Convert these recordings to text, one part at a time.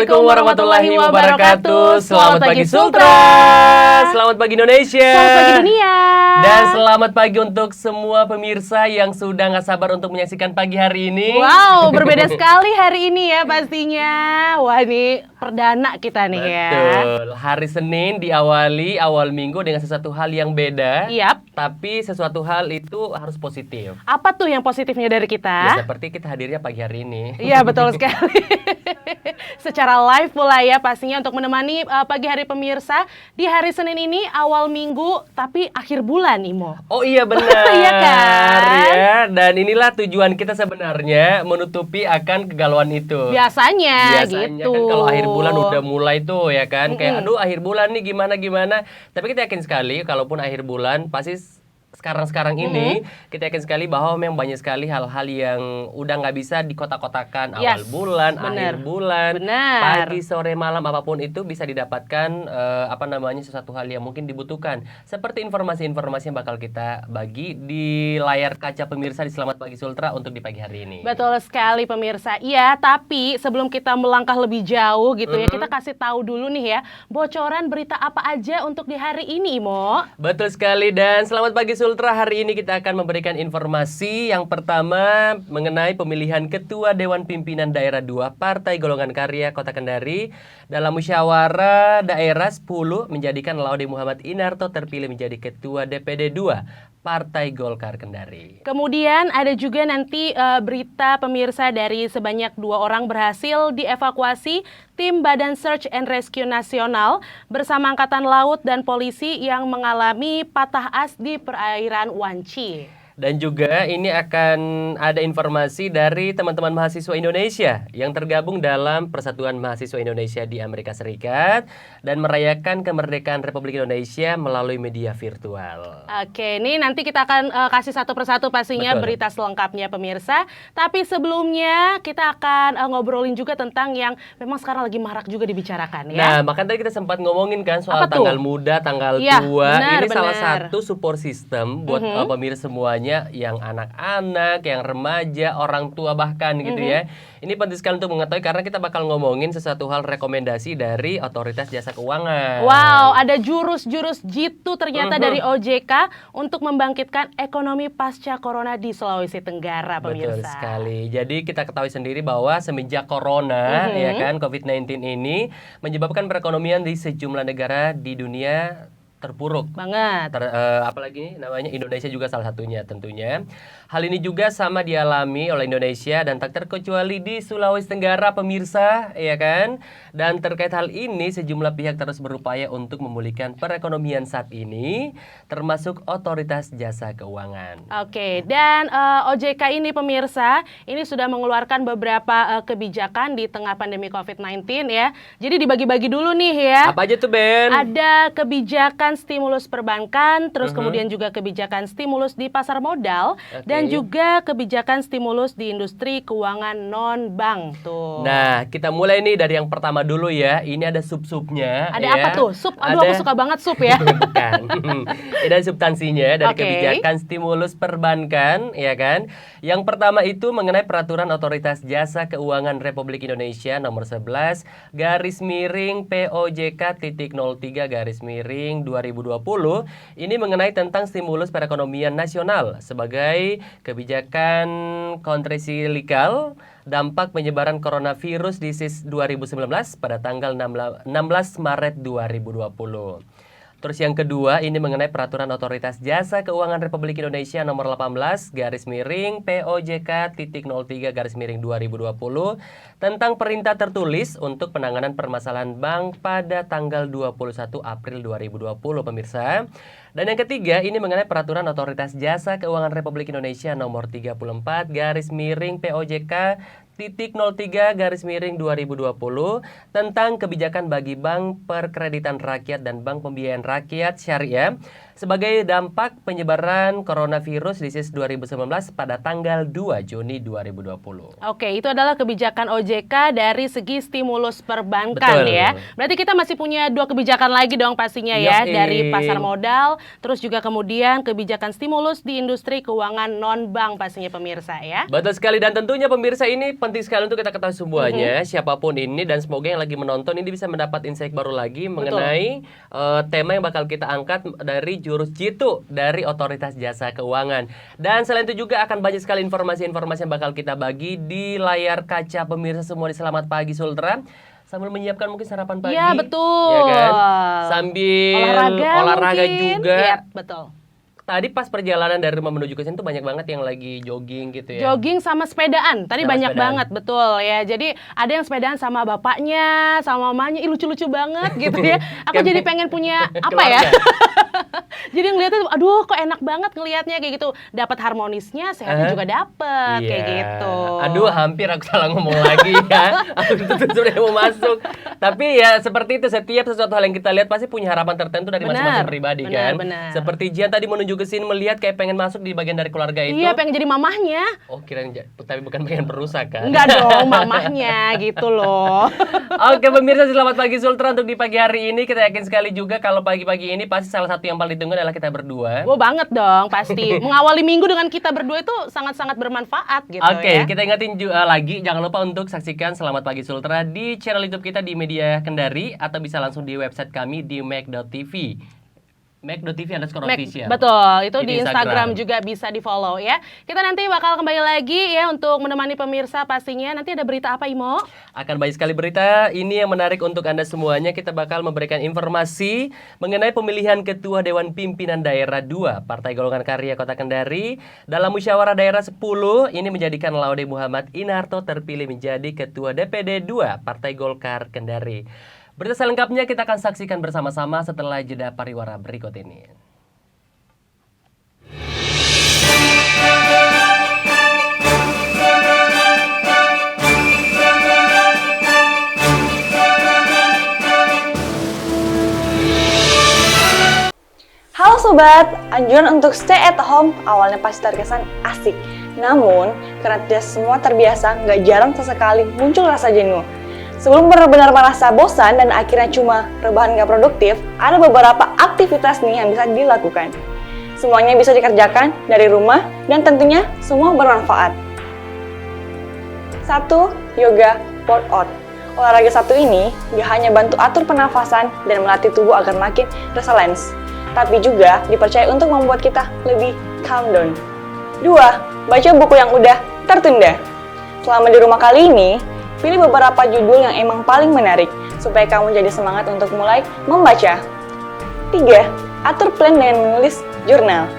Assalamualaikum warahmatullahi wabarakatuh. Selamat pagi Sultra. Selamat pagi Indonesia. Selamat pagi dunia. Dan selamat pagi untuk semua pemirsa yang sudah gak sabar untuk menyaksikan pagi hari ini. Wow, berbeda sekali hari ini ya pastinya. Wah, ini perdana kita nih. Betul. Hari Senin diawali awal minggu dengan sesuatu hal yang beda. Yap. Tapi sesuatu hal itu harus positif. Apa tuh yang positifnya dari kita? Ya seperti kita hadirnya pagi hari ini. Iya, betul sekali. Secara live pula ya pastinya untuk menemani pagi hari pemirsa di hari Senin ini awal minggu tapi akhir bulan, Imo. Oh iya benar. Iya kan? Ya, dan inilah tujuan kita sebenarnya menutupi akan kegalauan itu. Biasanya gitu. Kan kalau akhir bulan udah mulai tuh ya kan, kayak aduh akhir bulan nih gimana. Tapi kita yakin sekali kalaupun akhir bulan pasti sekarang ini kita yakin sekali bahwa memang banyak sekali hal-hal yang udah nggak bisa dikotak-kotakan. Awal bulan, akhir bulan, pagi, sore, malam, apapun itu bisa didapatkan sesuatu hal yang mungkin dibutuhkan. Seperti informasi-informasi yang bakal kita bagi di layar kaca pemirsa di Selamat Pagi Sultra untuk di pagi hari ini. Betul sekali pemirsa. Iya, tapi sebelum kita melangkah lebih jauh gitu ya, kita kasih tahu dulu nih ya, bocoran berita apa aja untuk di hari ini, Imo. Betul sekali, dan Selamat Pagi Sultra hari ini kita akan memberikan informasi yang pertama mengenai pemilihan Ketua Dewan Pimpinan Daerah 2 Partai Golongan Karya Kota Kendari dalam musyawarah daerah 10 menjadikan Laude Muhammad Inarto terpilih menjadi Ketua DPD 2 Partai Golkar Kendari. Kemudian ada juga nanti berita pemirsa dari sebanyak 2 orang berhasil dievakuasi tim Badan Search and Rescue Nasional bersama Angkatan Laut dan polisi yang mengalami patah as di perairan Wanci. Dan juga ini akan ada informasi dari teman-teman mahasiswa Indonesia yang tergabung dalam Persatuan Mahasiswa Indonesia di Amerika Serikat dan merayakan kemerdekaan Republik Indonesia melalui media virtual. Oke, ini nanti kita akan kasih satu persatu pastinya berita selengkapnya pemirsa. Tapi sebelumnya kita akan ngobrolin juga tentang yang memang sekarang lagi marak juga dibicarakan ya. Nah, makanya tadi kita sempat ngomongin kan soal tanggal muda, tanggal tua. Ini salah satu support system buat pemirsa semuanya, yang anak-anak, yang remaja, orang tua bahkan gitu ya. Ini penting sekali untuk mengetahui karena kita bakal ngomongin sesuatu hal rekomendasi dari Otoritas Jasa Keuangan. Wow, ada jurus-jurus jitu ternyata dari OJK untuk membangkitkan ekonomi pasca corona di Sulawesi Tenggara pemirsa. Betul sekali. Jadi kita ketahui sendiri bahwa semenjak corona ya kan COVID-19 ini menyebabkan perekonomian di sejumlah negara di dunia terpuruk banget. Apalagi namanya Indonesia juga salah satunya tentunya. Hal ini juga sama dialami oleh Indonesia dan tak terkecuali di Sulawesi Tenggara pemirsa, ya kan? Dan terkait hal ini sejumlah pihak terus berupaya untuk memulihkan perekonomian saat ini, termasuk Otoritas Jasa Keuangan. Oke, dan OJK ini pemirsa, ini sudah mengeluarkan beberapa kebijakan di tengah pandemi COVID-19 ya. Jadi dibagi-bagi dulu nih ya. Apa aja tuh Ben? Ada kebijakan stimulus perbankan, terus kemudian juga kebijakan stimulus di pasar modal, dan juga kebijakan stimulus di industri keuangan non-bank tuh. Nah, kita mulai nih dari yang pertama dulu ya. Ini ada sub-subnya. Ada apa tuh? Sup? Aduh, aku suka banget sup ya. Bukan. Ini ada substansinya dari kebijakan stimulus perbankan, ya kan? Yang pertama itu mengenai peraturan Otoritas Jasa Keuangan Republik Indonesia nomor 11 garis miring POJK.03 garis miring 2020. Ini mengenai tentang stimulus perekonomian nasional sebagai kebijakan kontrasilikal dampak penyebaran coronavirus disease 2019 pada tanggal 16 Maret 2020. Terus yang kedua ini mengenai peraturan Otoritas Jasa Keuangan Republik Indonesia nomor 18 garis miring POJK.03 garis miring 2020 tentang perintah tertulis untuk penanganan permasalahan bank pada tanggal 21 April 2020 pemirsa. Dan yang ketiga ini mengenai peraturan Otoritas Jasa Keuangan Republik Indonesia nomor 34 garis miring POJK.03 garis miring 2020 tentang kebijakan bagi bank perkreditan rakyat dan bank pembiayaan rakyat syariah sebagai dampak penyebaran coronavirus disease 2019 pada tanggal 2 Juni 2020. Oke, itu adalah kebijakan OJK dari segi stimulus perbankan ya. Berarti kita masih punya 2 kebijakan lagi dong pastinya ya, dari pasar modal, terus juga kemudian kebijakan stimulus di industri keuangan non-bank pastinya pemirsa ya. Betul sekali, dan tentunya pemirsa ini penting sekali untuk kita ketahui semuanya, siapapun ini, dan semoga yang lagi menonton ini bisa mendapat insight baru lagi mengenai tema yang bakal kita angkat dari jurus jitu dari Otoritas Jasa Keuangan. Dan selain itu juga akan banyak sekali informasi-informasi yang bakal kita bagi di layar kaca pemirsa semua di Selamat Pagi Sultra. Sambil menyiapkan mungkin sarapan pagi. Iya, betul. Ya kan? Sambil olahraga juga. Iya, betul. Tadi pas perjalanan dari rumah menuju ke sini tuh banyak banget yang lagi jogging gitu ya. Jogging sama sepedaan. Tadi Sama banyak sepedaan. banget, betul ya. Jadi ada yang sepedaan sama bapaknya, sama mamanya. Ih, lucu-lucu banget gitu ya. Aku jadi pengen punya apa ya? Jadi ngeliatnya, aduh kok enak banget ngelihatnya kayak gitu. Dapat harmonisnya, sehatnya juga dapat kayak gitu. Aduh, hampir aku salah ngomong lagi ya. Aku tuh sudah mau masuk. Tapi ya seperti itu, setiap sesuatu hal yang kita lihat pasti punya harapan tertentu dari masing-masing pribadi kan. Benar. Seperti Jian tadi menuju ke sini melihat kayak pengen masuk di bagian dari keluarga itu. Iya, pengen jadi mamahnya. Oh, kirain tapi bukan pengen berusak kan? Enggak dong, mamahnya gitu loh. Oke pemirsa, selamat pagi Sultra. Untuk di pagi hari ini kita yakin sekali juga kalau pagi-pagi ini pasti salah satu yang paling ditunggu adalah kita berdua. Oh banget dong, pasti. Mengawali minggu dengan kita berdua itu sangat-sangat bermanfaat gitu ya. Oke, kita ingatin lagi, jangan lupa untuk saksikan Selamat Pagi Sultra di channel YouTube kita di Media Kendari, atau bisa langsung di website kami di mac.tv. mac.tv_official. Betul, itu di Instagram juga bisa di follow ya. Kita nanti bakal kembali lagi ya untuk menemani pemirsa pastinya. Nanti ada berita apa, Imo? Akan banyak sekali berita ini yang menarik untuk Anda semuanya. Kita bakal memberikan informasi mengenai pemilihan Ketua Dewan Pimpinan Daerah 2 Partai Golongan Karya Kota Kendari. Dalam Musyawarah Daerah 10, ini menjadikan Laude Muhammad Inarto terpilih menjadi Ketua DPD 2 Partai Golkar Kendari. Berita selengkapnya kita akan saksikan bersama-sama setelah jeda pariwara berikut ini. Halo Sobat, anjuran untuk stay at home awalnya pasti terkesan asik. Namun, karena tidak semua terbiasa, nggak jarang sesekali muncul rasa jenuh. Sebelum benar-benar merasa bosan dan akhirnya cuma rebahan nggak produktif, ada beberapa aktivitas nih yang bisa dilakukan. Semuanya bisa dikerjakan dari rumah dan tentunya semua bermanfaat. 1. Yoga workout. Olahraga satu ini gak hanya bantu atur pernafasan dan melatih tubuh agar makin resilience, tapi juga dipercaya untuk membuat kita lebih calm down. 2. Baca buku yang udah tertunda. Selama di rumah kali ini, pilih beberapa judul yang emang paling menarik, supaya kamu jadi semangat untuk mulai membaca. 3. Atur plan dengan menulis jurnal.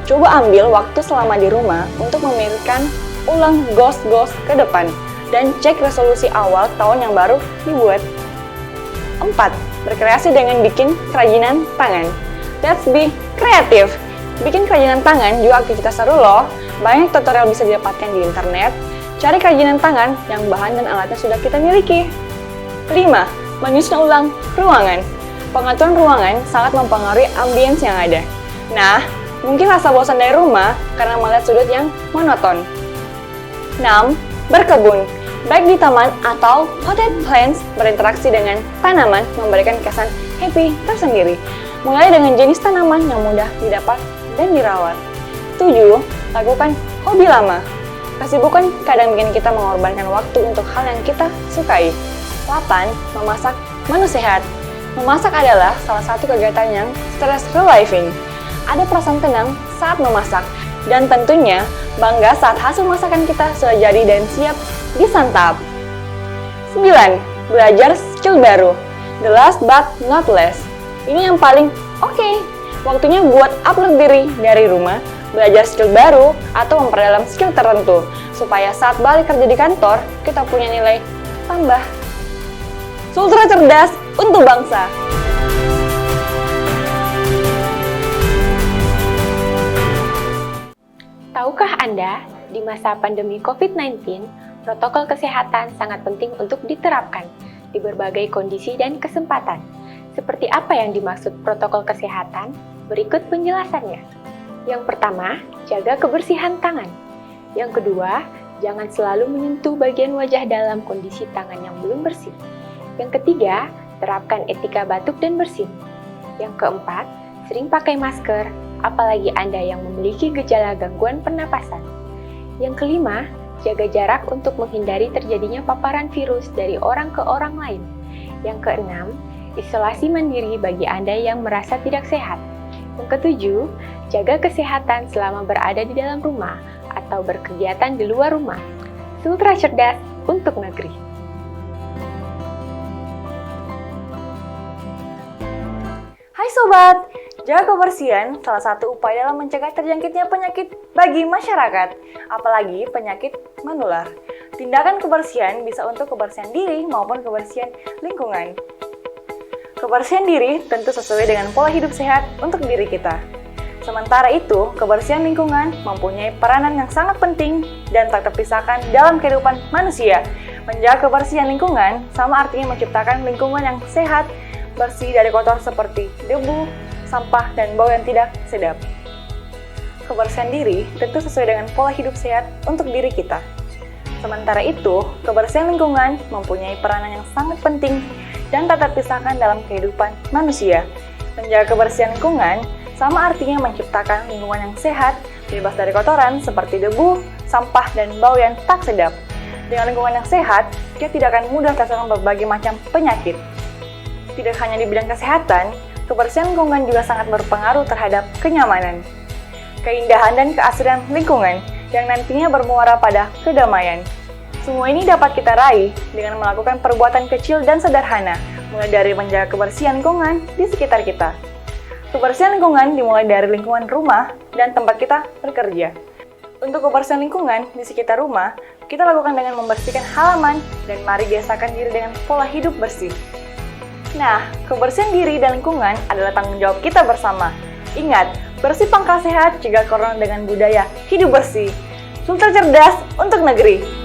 Coba ambil waktu selama di rumah untuk memikirkan ulang goals ke depan, dan cek resolusi awal tahun yang baru dibuat. 4. Berkreasi dengan bikin kerajinan tangan. Let's be kreatif. Bikin kerajinan tangan juga aktivitas seru loh. Banyak tutorial bisa didapatkan di internet. Cari kerajinan tangan yang bahan dan alatnya sudah kita miliki. 5. Menyusun ulang ruangan. Pengaturan ruangan sangat mempengaruhi ambience yang ada. Nah, mungkin rasa bosan dari rumah karena melihat sudut yang monoton. 6. Berkebun. Baik di taman atau potted plants, berinteraksi dengan tanaman memberikan kesan happy tersendiri. Mulai dengan jenis tanaman yang mudah didapat dan dirawat. 7. Lakukan hobi lama. Kesibukan kadang bikin kita mengorbankan waktu untuk hal yang kita sukai. 8. Memasak menu sehat. Memasak adalah salah satu kegiatan yang stress relieving. Ada perasaan tenang saat memasak, dan tentunya bangga saat hasil masakan kita sudah jadi dan siap disantap. 9. Belajar skill baru. The last but not least. Ini yang paling oke. Waktunya buat upload diri dari rumah, belajar skill baru, atau memperdalam skill tertentu, supaya saat balik kerja di kantor, kita punya nilai tambah. Sultra cerdas untuk bangsa. Tahukah Anda, di masa pandemi COVID-19, protokol kesehatan sangat penting untuk diterapkan di berbagai kondisi dan kesempatan. Seperti apa yang dimaksud protokol kesehatan? Berikut penjelasannya. Yang pertama, jaga kebersihan tangan. Yang kedua, jangan selalu menyentuh bagian wajah dalam kondisi tangan yang belum bersih. Yang ketiga, terapkan etika batuk dan bersin. Yang keempat, sering pakai masker, apalagi Anda yang memiliki gejala gangguan pernapasan. Yang kelima, jaga jarak untuk menghindari terjadinya paparan virus dari orang ke orang lain. Yang keenam, isolasi mandiri bagi Anda yang merasa tidak sehat. Yang ketujuh, jaga kesehatan selama berada di dalam rumah atau berkegiatan di luar rumah. Sultra cerdas untuk negeri. Hai Sobat, jaga kebersihan salah satu upaya dalam mencegah terjangkitnya penyakit bagi masyarakat, apalagi penyakit menular. Tindakan kebersihan bisa untuk kebersihan diri maupun kebersihan lingkungan. Kebersihan diri tentu sesuai dengan pola hidup sehat untuk diri kita. Sementara itu, kebersihan lingkungan mempunyai peranan yang sangat penting dan tak terpisahkan dalam kehidupan manusia. Menjaga kebersihan lingkungan sama artinya menciptakan lingkungan yang sehat, bersih dari kotor seperti debu, sampah, dan bau yang tidak sedap. Kebersihan diri tentu sesuai dengan pola hidup sehat untuk diri kita. Sementara itu, kebersihan lingkungan mempunyai peranan yang sangat penting dan tak terpisahkan dalam kehidupan manusia. Menjaga kebersihan lingkungan sama artinya menciptakan lingkungan yang sehat, bebas dari kotoran seperti debu, sampah, dan bau yang tak sedap. Dengan lingkungan yang sehat, kita tidak akan mudah terserang berbagai macam penyakit. Tidak hanya di bidang kesehatan, kebersihan lingkungan juga sangat berpengaruh terhadap kenyamanan, keindahan, dan keasrian lingkungan yang nantinya bermuara pada kedamaian. Semua ini dapat kita raih dengan melakukan perbuatan kecil dan sederhana, mulai dari menjaga kebersihan lingkungan di sekitar kita. Kebersihan lingkungan dimulai dari lingkungan rumah dan tempat kita bekerja. Untuk kebersihan lingkungan di sekitar rumah, kita lakukan dengan membersihkan halaman dan mari biasakan diri dengan pola hidup bersih. Nah, kebersihan diri dan lingkungan adalah tanggung jawab kita bersama. Ingat, bersih pangkal sehat, cegah corona dengan budaya hidup bersih. Sultra cerdas untuk negeri.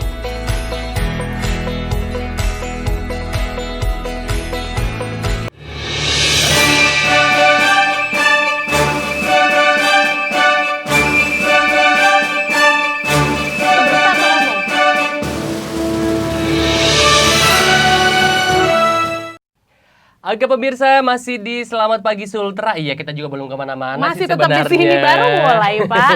Oke pemirsa, masih di Selamat Pagi Sultra. Iya, kita juga belum kemana-mana masih sih tetap di sebenarnya. sini, baru mulai Pak.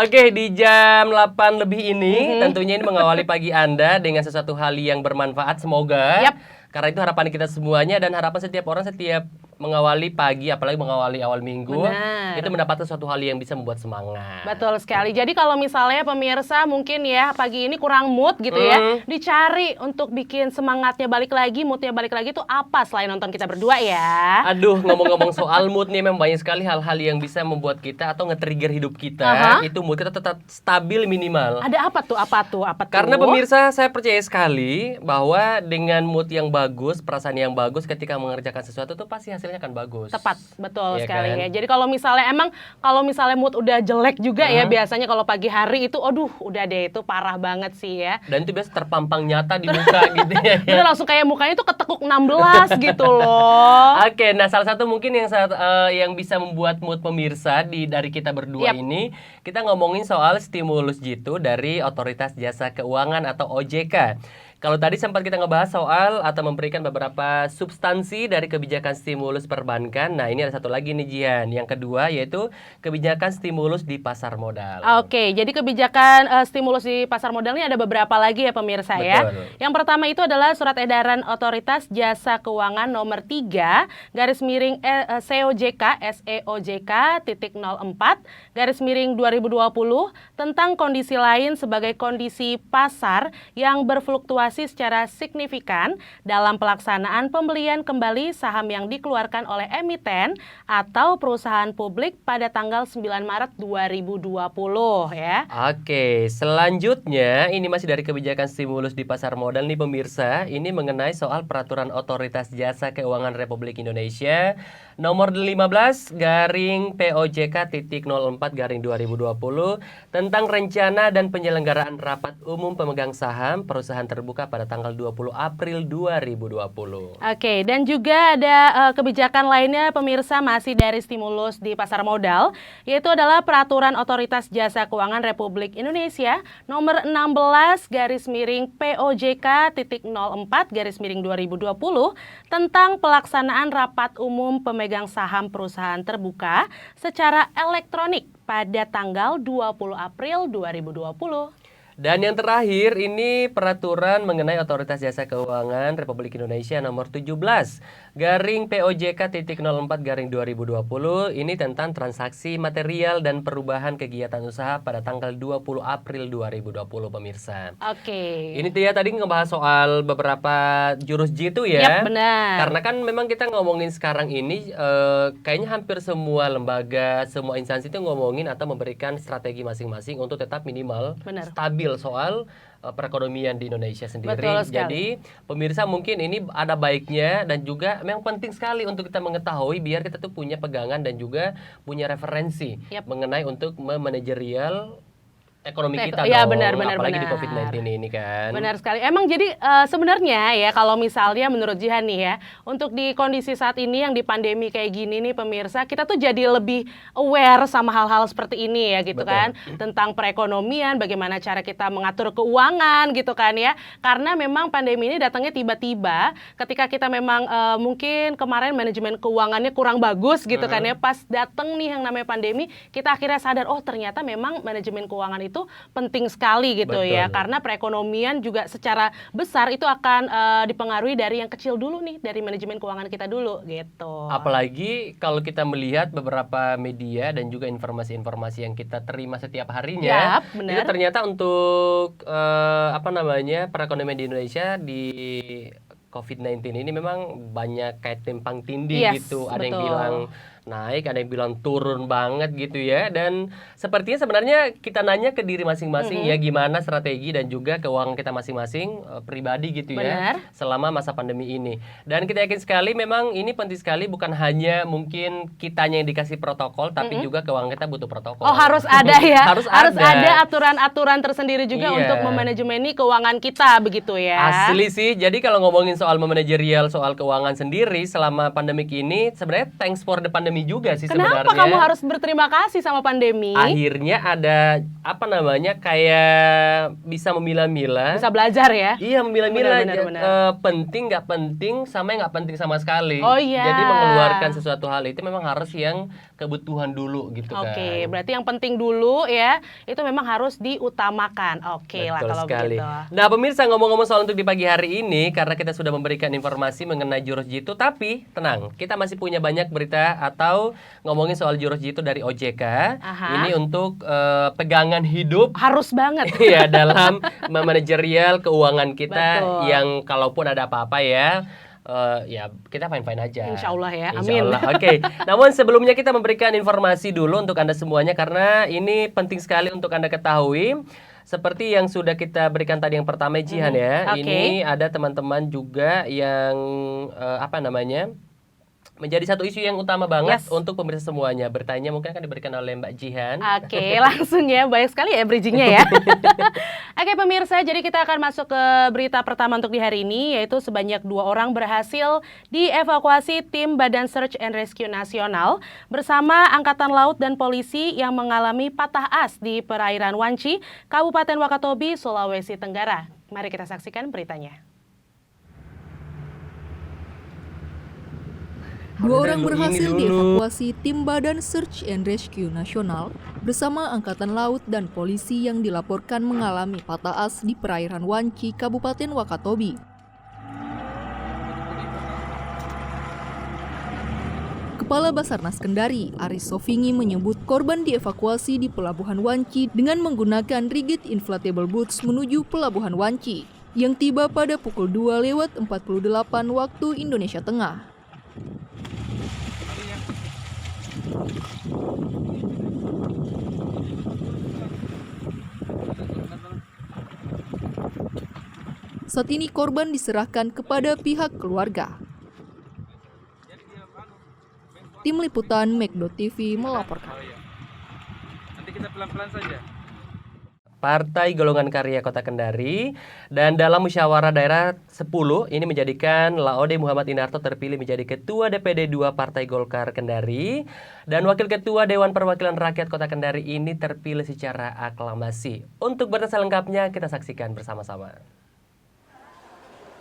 Oke, di jam 8 lebih ini tentunya ini mengawali pagi Anda dengan sesuatu hal yang bermanfaat semoga. Yap. Karena itu harapan kita semuanya dan harapan setiap orang setiap mengawali pagi, apalagi mengawali awal minggu, Benar. itu mendapatkan sesuatu hal yang bisa membuat semangat. Betul sekali. Jadi kalau misalnya pemirsa mungkin ya pagi ini kurang mood gitu ya, dicari untuk bikin semangatnya balik lagi, moodnya balik lagi itu apa selain nonton kita berdua ya? Aduh, ngomong-ngomong soal mood nih, memang banyak sekali hal-hal yang bisa membuat kita atau nge-trigger hidup kita. Itu mood kita tetap stabil minimal. Ada apa tuh? Apa tuh? Karena pemirsa, saya percaya sekali bahwa dengan mood yang bagus, perasaan yang bagus ketika mengerjakan sesuatu tuh pasti hasilnya akan bagus. Tepat, betul Iya sekali kan? ya. Jadi kalau misalnya mood udah jelek juga ya, biasanya kalau pagi hari itu, aduh udah deh itu parah banget sih ya. Dan itu biasa terpampang nyata di muka gitu ya. Udah langsung kayak mukanya tuh ketekuk 16 gitu loh. Oke, nah salah satu mungkin yang bisa membuat mood pemirsa dari kita berdua ini, kita ngomongin soal stimulus jitu dari Otoritas Jasa Keuangan atau OJK. Kalau tadi sempat kita ngebahas soal atau memberikan beberapa substansi dari kebijakan stimulus perbankan. Nah, ini ada satu lagi nih Jian. Yang kedua yaitu kebijakan stimulus di pasar modal. Oke, jadi kebijakan stimulus di pasar modal ini ada beberapa lagi ya pemirsa ya. Yang pertama itu adalah Surat Edaran Otoritas Jasa Keuangan nomor 3 SEOJK titik 04 garis miring 2020 tentang kondisi lain sebagai kondisi pasar yang berfluktuasi secara signifikan dalam pelaksanaan pembelian kembali saham yang dikeluarkan oleh emiten atau perusahaan publik pada tanggal 9 Maret 2020 ya. Oke, selanjutnya ini masih dari kebijakan stimulus di pasar modal nih pemirsa. Ini mengenai soal peraturan Otoritas Jasa Keuangan Republik Indonesia nomor 15 garing POJK titik 04 garing 2020 tentang rencana dan penyelenggaraan rapat umum pemegang saham perusahaan terbuka pada tanggal 20 April 2020. Oke, dan juga ada kebijakan lainnya pemirsa masih dari stimulus di pasar modal, yaitu adalah Peraturan Otoritas Jasa Keuangan Republik Indonesia nomor 16 garis miring POJK titik 04 garis miring 2020 tentang pelaksanaan rapat umum pemegang saham perusahaan terbuka secara elektronik pada tanggal 20 April 2020. Dan yang terakhir ini peraturan mengenai Otoritas Jasa Keuangan Republik Indonesia nomor 17 garing POJK.04 garing 2020 ini tentang transaksi material dan perubahan kegiatan usaha pada tanggal 20 April 2020 pemirsa. Oke. Ini dia tadi ngebahas soal beberapa jurus jitu ya. Yap, benar. Karena kan memang kita ngomongin sekarang ini kayaknya hampir semua lembaga, semua instansi itu ngomongin atau memberikan strategi masing-masing untuk tetap minimal Benar. stabil soal perekonomian di Indonesia sendiri. Betul sekali. Jadi pemirsa mungkin ini ada baiknya dan juga memang penting sekali untuk kita mengetahui biar kita tuh punya pegangan dan juga punya referensi Yap. mengenai untuk memanajerial ekonomi kita Ya, dong, benar, apalagi di benar. COVID-19 ini kan. Benar sekali. Emang jadi sebenarnya ya kalau misalnya menurut Jihan nih ya, untuk di kondisi saat ini yang di pandemi kayak gini nih pemirsa, kita tuh jadi lebih aware sama hal-hal seperti ini ya gitu. Betul. Kan. Tentang perekonomian, bagaimana cara kita mengatur keuangan gitu kan ya. Karena memang pandemi ini datangnya tiba-tiba ketika kita memang mungkin kemarin manajemen keuangannya kurang bagus gitu kan ya. Pas datang nih yang namanya pandemi, kita akhirnya sadar oh ternyata memang manajemen keuangan itu penting sekali gitu Betul. ya, karena perekonomian juga secara besar itu akan dipengaruhi dari yang kecil dulu nih, dari manajemen keuangan kita dulu gitu. Apalagi kalau kita melihat beberapa media dan juga informasi-informasi yang kita terima setiap harinya, Yap, benar. itu ternyata untuk perekonomian di Indonesia di COVID-19 ini memang banyak kayak timpang tindih Yes, gitu. Ada yang betul. bilang naik, ada yang bilang turun banget gitu ya. Dan sepertinya sebenarnya kita nanya ke diri masing-masing ya gimana strategi dan juga keuangan kita masing-masing pribadi gitu ya. Benar. Selama masa pandemi ini. Dan kita yakin sekali memang ini penting sekali bukan hanya mungkin kitanya yang dikasih protokol tapi juga keuangan kita butuh protokol. Oh harus ada ya, harus ada aturan-aturan tersendiri juga Iya. untuk memanajemeni keuangan kita begitu ya. Asli sih, jadi kalau ngomongin soal memanajerial, soal keuangan sendiri selama pandemik ini, sebenarnya thanks for the pandemi juga sih Kenapa sebenarnya. kamu harus berterima kasih sama pandemi? Akhirnya ada kayak bisa memilah-milah. Bisa belajar ya. Iya, memilah-milah Benar. penting nggak penting sama yang nggak penting sama sekali. Oh, iya. Jadi mengeluarkan sesuatu hal itu memang harus yang kebutuhan dulu gitu kan. Oke, berarti yang penting dulu ya, itu memang harus diutamakan. Oke lah Betul kalau sekali. begitu. Nah pemirsa, ngomong-ngomong soal untuk di pagi hari ini, karena kita sudah memberikan informasi mengenai jurus jitu, tapi tenang, kita masih punya banyak berita atau ngomongin soal jurus jitu dari OJK. Aha. Ini untuk pegangan hidup Harus banget. ya dalam memanajerial keuangan kita. Betul. Yang kalaupun ada apa-apa ya kita fine-fine aja. Insya Allah ya, Insya amin. Allah. Oke. Namun sebelumnya kita memberikan informasi dulu untuk Anda semuanya karena ini penting sekali untuk Anda ketahui. Seperti yang sudah kita berikan tadi yang pertama Jihan ya. Oke. Ini ada teman-teman juga yang menjadi satu isu yang utama banget Yes. untuk pemirsa semuanya. Bertanya mungkin akan diberikan oleh Mbak Jihan. Oke, langsung ya. Banyak sekali ya bridgingnya ya. Oke pemirsa, jadi kita akan masuk ke berita pertama untuk di hari ini, yaitu sebanyak 2 orang berhasil dievakuasi tim Badan Search and Rescue Nasional bersama Angkatan Laut dan Polisi yang mengalami patah as di perairan Wanci, Kabupaten Wakatobi, Sulawesi Tenggara. Mari kita saksikan beritanya. 2 orang Ini berhasil dulu. dievakuasi tim Badan Search and Rescue Nasional bersama Angkatan Laut dan Polisi yang dilaporkan mengalami patah as di perairan Wanci, Kabupaten Wakatobi. Kepala Basarnas Kendari, Aris Sofingi menyebut korban dievakuasi di Pelabuhan Wanci dengan menggunakan rigid inflatable boats menuju Pelabuhan Wanci yang tiba pada pukul 2:48 waktu Indonesia Tengah. Saat ini korban diserahkan kepada pihak keluarga. Tim Liputan Mekdo TV melaporkan. Nanti kita pelan-pelan saja. Partai Golongan Karya Kota Kendari dan dalam musyawarah daerah 10 ini menjadikan Laode Muhammad Inarto terpilih menjadi Ketua DPD 2 Partai Golkar Kendari dan Wakil Ketua Dewan Perwakilan Rakyat Kota Kendari ini terpilih secara aklamasi. Untuk berita selengkapnya kita saksikan bersama-sama.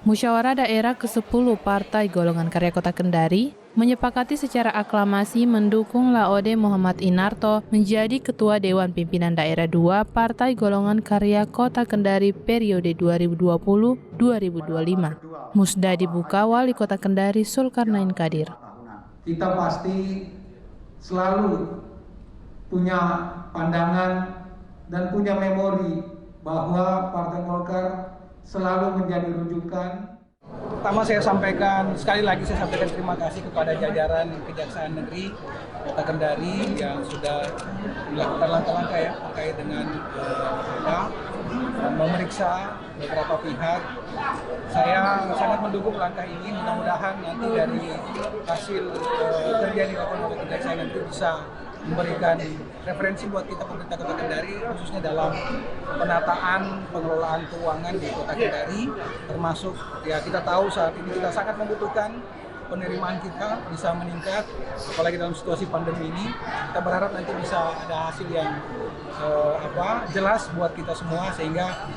Musyawarah Daerah ke-10 Partai Golongan Karya Kota Kendari menyepakati secara aklamasi mendukung Laode Muhammad Inarto menjadi Ketua Dewan Pimpinan Daerah 2 Partai Golongan Karya Kota Kendari periode 2020-2025. Musda dibuka Wali Kota Kendari Zulkarnain Kadir. Kita pasti selalu punya pandangan dan punya memori bahwa Partai Golkar selalu menjadi rujukan. Pertama sekali lagi saya sampaikan terima kasih kepada jajaran Kejaksaan Negeri Kota Kendari yang sudah melakukan langkah-langkah ya terkait dengan memeriksa beberapa pihak. Saya sangat mendukung langkah ini. Mudah-mudahan nanti dari hasil kerja di Kota Kendari saya nanti bisa memberikan referensi buat kita pemerintah Kota Kendari, khususnya dalam penataan pengelolaan keuangan di Kota Kendari, termasuk ya kita tahu saat ini kita sangat membutuhkan penerimaan kita bisa meningkat, apalagi dalam situasi pandemi ini. Kita berharap nanti bisa ada hasil yang jelas buat kita semua sehingga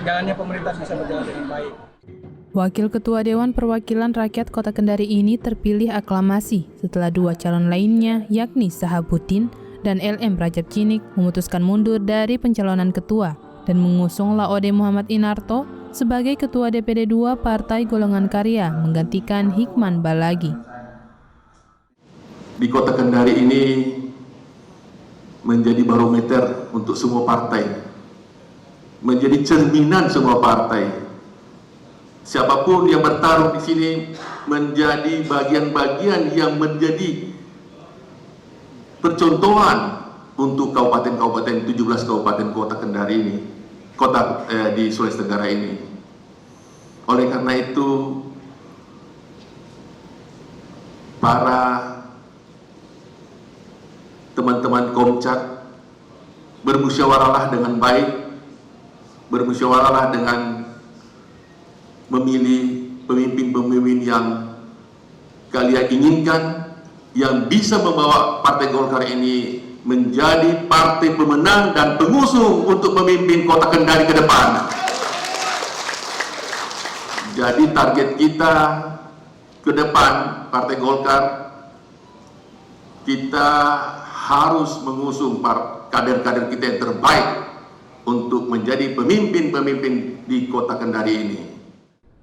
jalannya pemerintah bisa berjalan dengan baik. Wakil Ketua Dewan Perwakilan Rakyat Kota Kendari ini terpilih aklamasi setelah dua calon lainnya yakni Sahabuddin dan LM Rajab Cinik memutuskan mundur dari pencalonan ketua dan mengusung Laode Muhammad Inarto sebagai Ketua DPD 2 Partai Golongan Karya menggantikan Hikman Balagi. Di Kota Kendari ini menjadi barometer untuk semua partai, menjadi cerminan semua partai. Siapapun yang bertarung di sini menjadi bagian-bagian yang menjadi percontohan untuk kabupaten-kabupaten 17 kabupaten kota Kendari ini, di Sulawesi Tenggara ini. Oleh karena itu, para teman-teman Komcat bermusyawarahlah dengan baik, bermusyawarahlah dengan memilih pemimpin-pemimpin yang kalian inginkan, yang bisa membawa Partai Golkar ini menjadi partai pemenang dan pengusung untuk memimpin Kota Kendari ke depan. Jadi target kita ke depan Partai Golkar, kita harus mengusung kader-kader kita yang terbaik untuk menjadi pemimpin-pemimpin di Kota Kendari ini.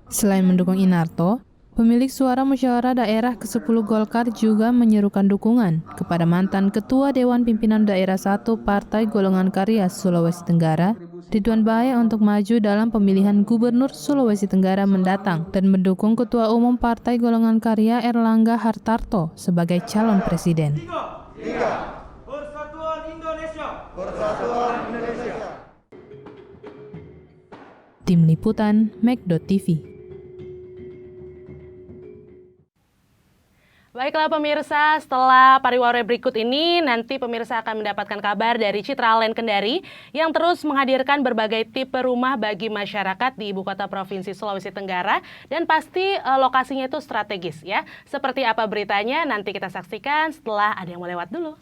Selain mendukung Inarto, pemilik suara musyawarah daerah ke-10 Golkar juga menyerukan dukungan kepada mantan Ketua Dewan Pimpinan Daerah 1 Partai Golongan Karya Sulawesi Tenggara, Ridwan Bae untuk maju dalam pemilihan Gubernur Sulawesi Tenggara mendatang dan mendukung Ketua Umum Partai Golongan Karya Erlangga Hartarto sebagai calon presiden. Persatuan Indonesia. Tim Liputan, Mek.tv. Baiklah pemirsa, setelah pariwara berikut ini, nanti pemirsa akan mendapatkan kabar dari Citraland Kendari yang terus menghadirkan berbagai tipe rumah bagi masyarakat di Ibu Kota Provinsi Sulawesi Tenggara, dan pasti lokasinya itu strategis ya. Seperti apa beritanya nanti kita saksikan setelah ada yang mau lewat dulu.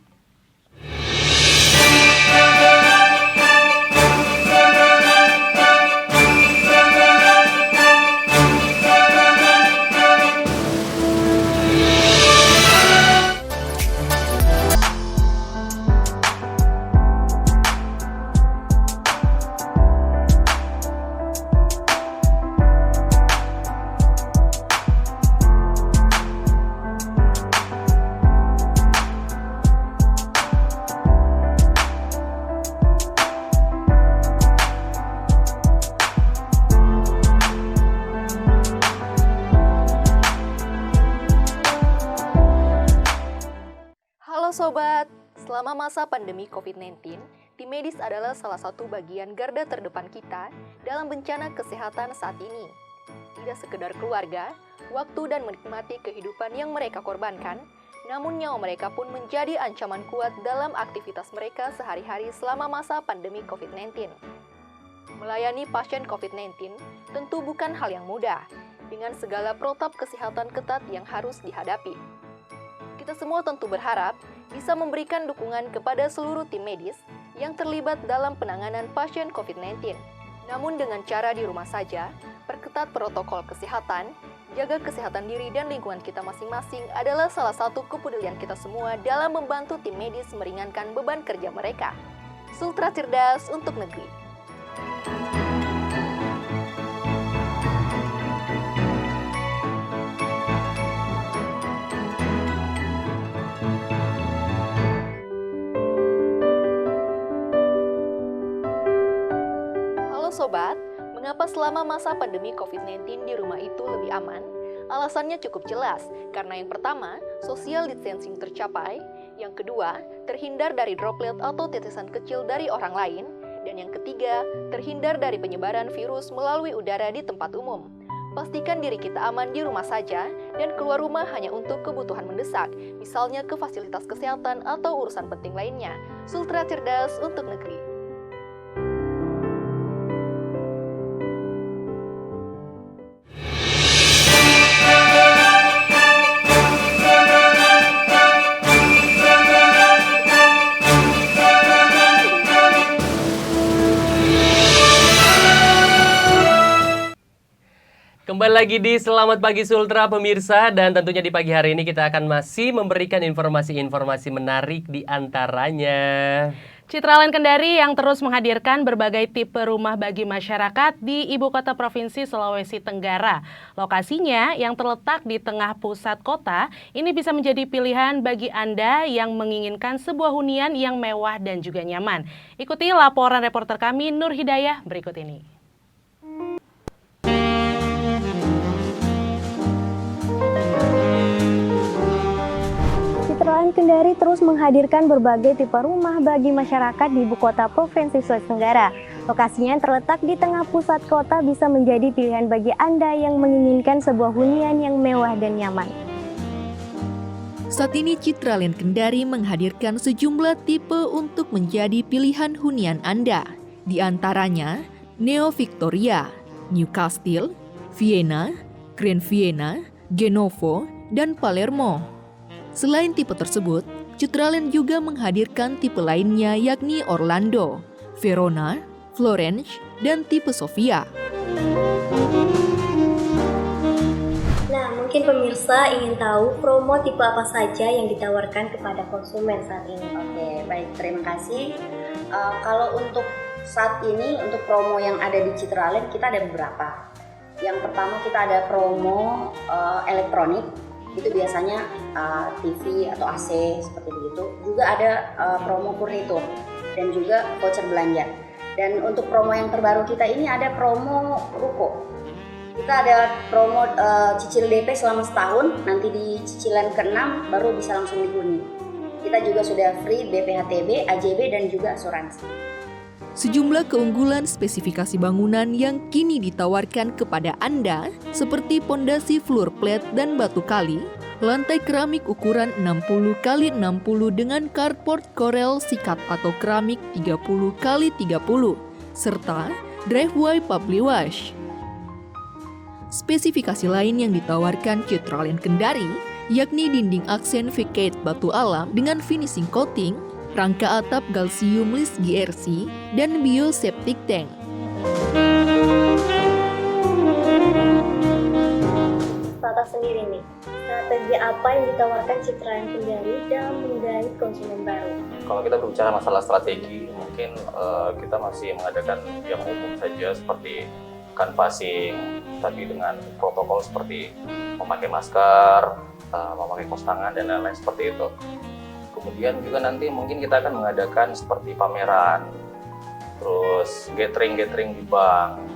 Sobat, selama masa pandemi COVID-19, tim medis adalah salah satu bagian garda terdepan kita dalam bencana kesehatan saat ini. Tidak sekedar keluarga, waktu dan menikmati kehidupan yang mereka korbankan, namun nyawa mereka pun menjadi ancaman kuat dalam aktivitas mereka sehari-hari selama masa pandemi COVID-19. Melayani pasien COVID-19 tentu bukan hal yang mudah, dengan segala protap kesehatan ketat yang harus dihadapi. Kita semua tentu berharap bisa memberikan dukungan kepada seluruh tim medis yang terlibat dalam penanganan pasien COVID-19. Namun dengan cara di rumah saja, perketat protokol kesehatan, Jaga kesehatan diri dan lingkungan kita masing-masing adalah salah satu kepedulian kita semua dalam membantu tim medis meringankan beban kerja mereka. Sultra cerdas untuk negeri. Halo Sobat, mengapa selama masa pandemi COVID-19 di rumah itu lebih aman? Alasannya cukup jelas, karena yang pertama, social distancing tercapai, yang kedua, terhindar dari droplet atau tetesan kecil dari orang lain, dan yang ketiga, terhindar dari penyebaran virus melalui udara di tempat umum. Pastikan diri kita aman di rumah saja, dan keluar rumah hanya untuk kebutuhan mendesak, misalnya ke fasilitas kesehatan atau urusan penting lainnya. Sultra cerdas untuk negeri. Kembali lagi di Selamat Pagi Sultra pemirsa, dan tentunya di pagi hari ini kita akan masih memberikan informasi-informasi menarik di antaranya. Citraland Kendari yang terus menghadirkan berbagai tipe rumah bagi masyarakat di ibu kota provinsi Sulawesi Tenggara. Lokasinya yang terletak di tengah pusat kota, ini bisa menjadi pilihan bagi Anda yang menginginkan sebuah hunian yang mewah dan juga nyaman. Ikuti laporan reporter kami Nur Hidayah berikut ini. Citraland Kendari terus menghadirkan berbagai tipe rumah bagi masyarakat di ibu kota Provinsi Sulawesi Tenggara. Lokasinya yang terletak di tengah pusat kota bisa menjadi pilihan bagi Anda yang menginginkan sebuah hunian yang mewah dan nyaman. Saat ini Citraland Kendari menghadirkan sejumlah tipe untuk menjadi pilihan hunian Anda. Di antaranya Neo Victoria, New Castle, Vienna, Grand Vienna, Genovo, dan Palermo. Selain tipe tersebut, Citraland juga menghadirkan tipe lainnya yakni Orlando, Verona, Florence, dan tipe Sofia. Nah, mungkin pemirsa ingin tahu promo tipe apa saja yang ditawarkan kepada konsumen saat ini. Oke, baik, terima kasih. Kalau untuk saat ini, untuk promo yang ada di Citraland, kita ada beberapa. Yang pertama kita ada promo elektronik. Itu biasanya TV atau AC seperti begitu. Juga ada promo furnitur dan juga voucher belanja. Dan untuk promo yang terbaru kita ini ada promo ruko. Kita ada promo cicil DP selama setahun, nanti di cicilan ke-6 baru bisa langsung dihuni. Kita juga sudah free BPHTB, AJB dan juga asuransi. Sejumlah keunggulan spesifikasi bangunan yang kini ditawarkan kepada Anda seperti pondasi floor plate dan batu kali, lantai keramik ukuran 60 x 60 dengan carport Corel sikat atau keramik 30 x 30, serta driveway public wash. Spesifikasi lain yang ditawarkan Citraland Kendari yakni dinding aksen facade batu alam dengan finishing coating, rangka atap Galsium List GRC, dan bioseptic tank. Tata sendiri nih, strategi apa yang ditawarkan Citraland Kendari dalam menggait konsumen baru? Kalau kita berbicara masalah strategi, mungkin kita masih mengadakan yang umum saja seperti canvassing, tapi dengan protokol seperti memakai masker, memakai kaos tangan, dan lain-lain seperti itu. Kemudian juga nanti mungkin kita akan mengadakan seperti pameran, terus gathering di bank,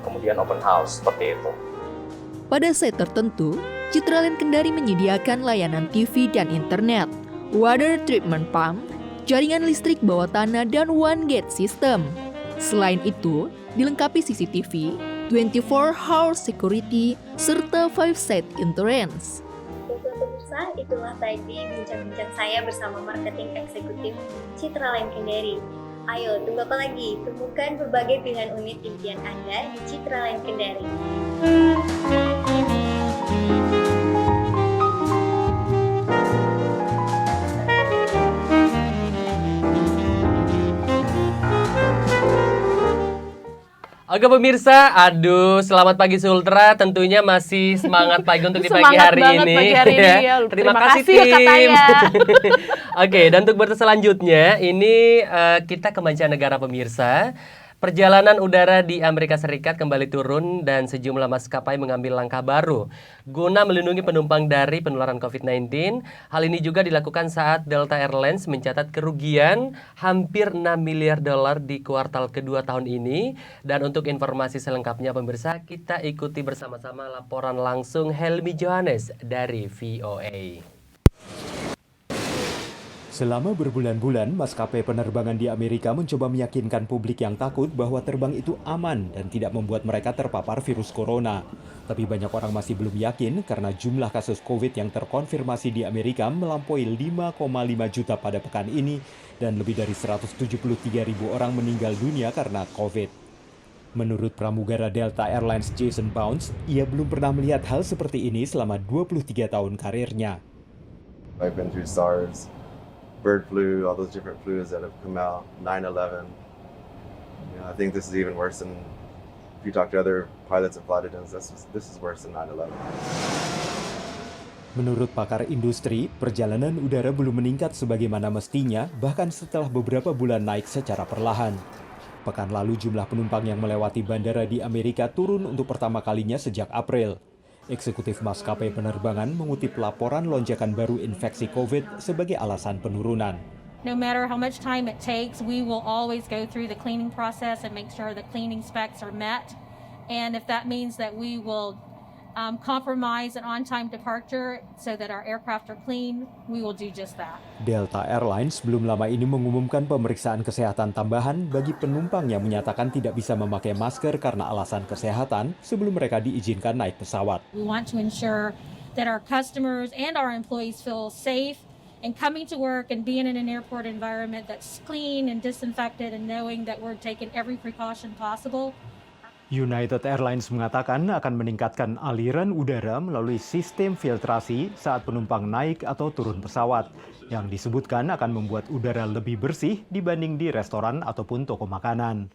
kemudian open house seperti itu. Pada set tertentu, Citraland Kendari menyediakan layanan TV dan internet, water treatment pump, jaringan listrik bawah tanah, dan one gate system. Selain itu, dilengkapi CCTV, 24-hour security, serta 5-set insurance. Pemirsa, itulah tadi bincang-bincang saya bersama marketing eksekutif Citraland Kendari. Ayo, tunggu apa lagi? Temukan berbagai pilihan unit impian Anda di Citraland Kendari. Oke pemirsa, aduh selamat pagi Sultra, tentunya masih semangat pagi untuk di pagi hari ini. Pagi hari ini ya. Terima kasih tim. katanya. Oke, dan untuk berita selanjutnya ini kita ke mancanegara pemirsa. Perjalanan udara di Amerika Serikat kembali turun dan sejumlah maskapai mengambil langkah baru guna melindungi penumpang dari penularan COVID-19. Hal ini juga dilakukan saat Delta Airlines mencatat kerugian hampir 6 miliar dolar di kuartal kedua tahun ini. Dan untuk informasi selengkapnya pemirsa, kita ikuti bersama-sama laporan langsung Helmi Johannes dari VOA. Selama berbulan-bulan, maskapai penerbangan di Amerika mencoba meyakinkan publik yang takut bahwa terbang itu aman dan tidak membuat mereka terpapar virus corona. Tapi banyak orang masih belum yakin karena jumlah kasus COVID yang terkonfirmasi di Amerika melampaui 5,5 juta pada pekan ini dan lebih dari 173.000 orang meninggal dunia karena COVID. Menurut pramugara Delta Airlines Jason Bounds, ia belum pernah melihat hal seperti ini selama 23 tahun karirnya. I've been through SARS, bird flu, all those different flus that have come out, 9/11. I think this is even worse than, if you talk to other pilots and flight attendants, this is worse than 9/11. Menurut pakar industri, perjalanan udara belum meningkat sebagaimana mestinya, bahkan setelah beberapa bulan naik secara perlahan. Pekan lalu jumlah penumpang yang melewati bandara di Amerika turun untuk pertama kalinya sejak April. Eksekutif maskapai penerbangan mengutip laporan lonjakan baru infeksi COVID sebagai alasan penurunan. No matter how much time it takes, we will always go through the cleaning process and make sure the cleaning specs are met. And if that means that we will compromise an on-time departure so that our aircraft are clean, we will do just that. Delta Airlines belum lama ini mengumumkan pemeriksaan kesehatan tambahan bagi penumpang yang menyatakan tidak bisa memakai masker karena alasan kesehatan sebelum mereka diizinkan naik pesawat. We want to ensure that our customers and our employees feel safe and coming to work and being in an airport environment that's clean and disinfected and knowing that we're taking every precaution possible. United Airlines mengatakan akan meningkatkan aliran udara melalui sistem filtrasi saat penumpang naik atau turun pesawat, yang disebutkan akan membuat udara lebih bersih dibanding di restoran ataupun toko makanan.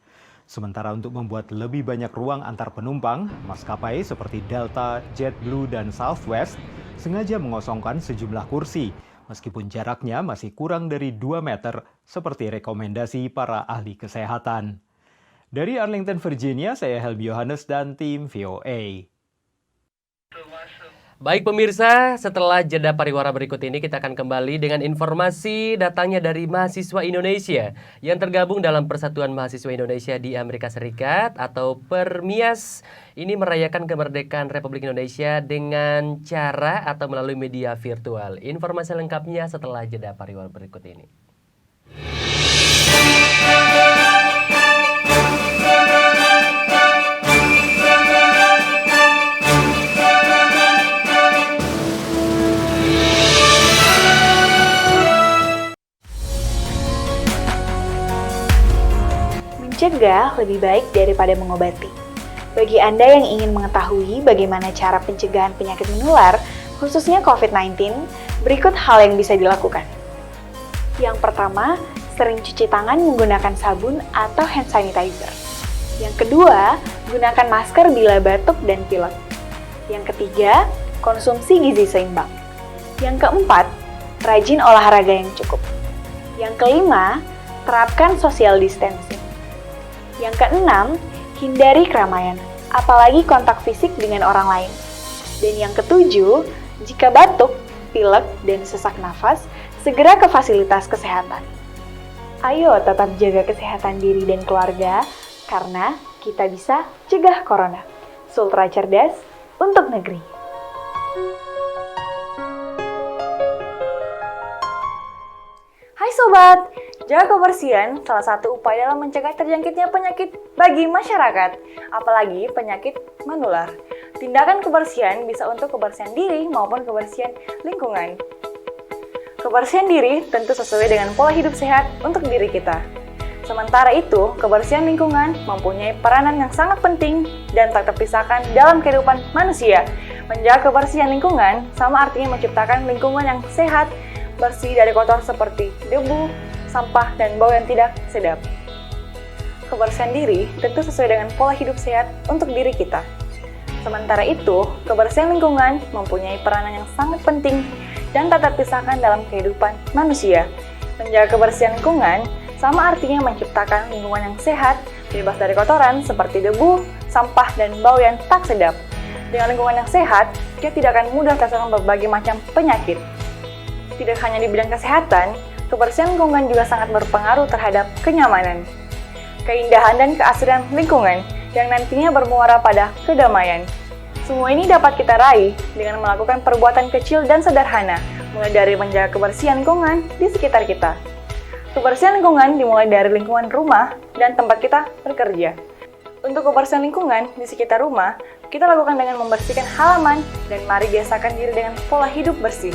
Sementara untuk membuat lebih banyak ruang antar penumpang, maskapai seperti Delta, JetBlue, dan Southwest sengaja mengosongkan sejumlah kursi, meskipun jaraknya masih kurang dari 2 meter seperti rekomendasi para ahli kesehatan. Dari Arlington, Virginia, saya Helmi Johannes dan tim VOA. Baik pemirsa, setelah jeda pariwara berikut ini kita akan kembali dengan informasi datangnya dari mahasiswa Indonesia yang tergabung dalam Persatuan Mahasiswa Indonesia di Amerika Serikat atau PERMIAS. Ini merayakan kemerdekaan Republik Indonesia dengan cara atau melalui media virtual. Informasi lengkapnya setelah jeda pariwara berikut ini. Mencegah lebih baik daripada mengobati. Bagi Anda yang ingin mengetahui bagaimana cara pencegahan penyakit menular, khususnya COVID-19, berikut hal yang bisa dilakukan. Yang pertama, sering cuci tangan menggunakan sabun atau hand sanitizer. Yang kedua, gunakan masker bila batuk dan pilek. Yang ketiga, konsumsi gizi seimbang. Yang keempat, rajin olahraga yang cukup. Yang kelima, terapkan social distancing. Yang keenam, hindari keramaian, apalagi kontak fisik dengan orang lain. Dan yang ketujuh, jika batuk, pilek, dan sesak nafas, segera ke fasilitas kesehatan. Ayo tetap jaga kesehatan diri dan keluarga, karena kita bisa cegah corona. Sultra cerdas untuk negeri. Hai Sobat! Jaga kebersihan salah satu upaya dalam mencegah terjangkitnya penyakit bagi masyarakat, apalagi penyakit menular. Tindakan kebersihan bisa untuk kebersihan diri maupun kebersihan lingkungan. Kebersihan diri tentu sesuai dengan pola hidup sehat untuk diri kita. Sementara itu, kebersihan lingkungan mempunyai peranan yang sangat penting dan tak terpisahkan dalam kehidupan manusia. Menjaga kebersihan lingkungan sama artinya menciptakan lingkungan yang sehat, bersih dari kotor seperti debu, sampah, dan bau yang tidak sedap. kebersihan diri tentu sesuai dengan pola hidup sehat untuk diri kita. Sementara itu, kebersihan lingkungan mempunyai peranan yang sangat penting dan tak terpisahkan dalam kehidupan manusia. Menjaga kebersihan lingkungan sama artinya menciptakan lingkungan yang sehat, bebas dari kotoran seperti debu, sampah, dan bau yang tak sedap. Dengan lingkungan yang sehat, dia tidak akan mudah terserang berbagai macam penyakit. Tidak hanya di bidang kesehatan, kebersihan lingkungan juga sangat berpengaruh terhadap kenyamanan, keindahan, dan keasrian lingkungan yang nantinya bermuara pada kedamaian. Semua ini dapat kita raih dengan melakukan perbuatan kecil dan sederhana, mulai dari menjaga kebersihan lingkungan di sekitar kita. Kebersihan lingkungan dimulai dari lingkungan rumah dan tempat kita bekerja. Untuk kebersihan lingkungan di sekitar rumah, kita lakukan dengan membersihkan halaman dan mari biasakan diri dengan pola hidup bersih.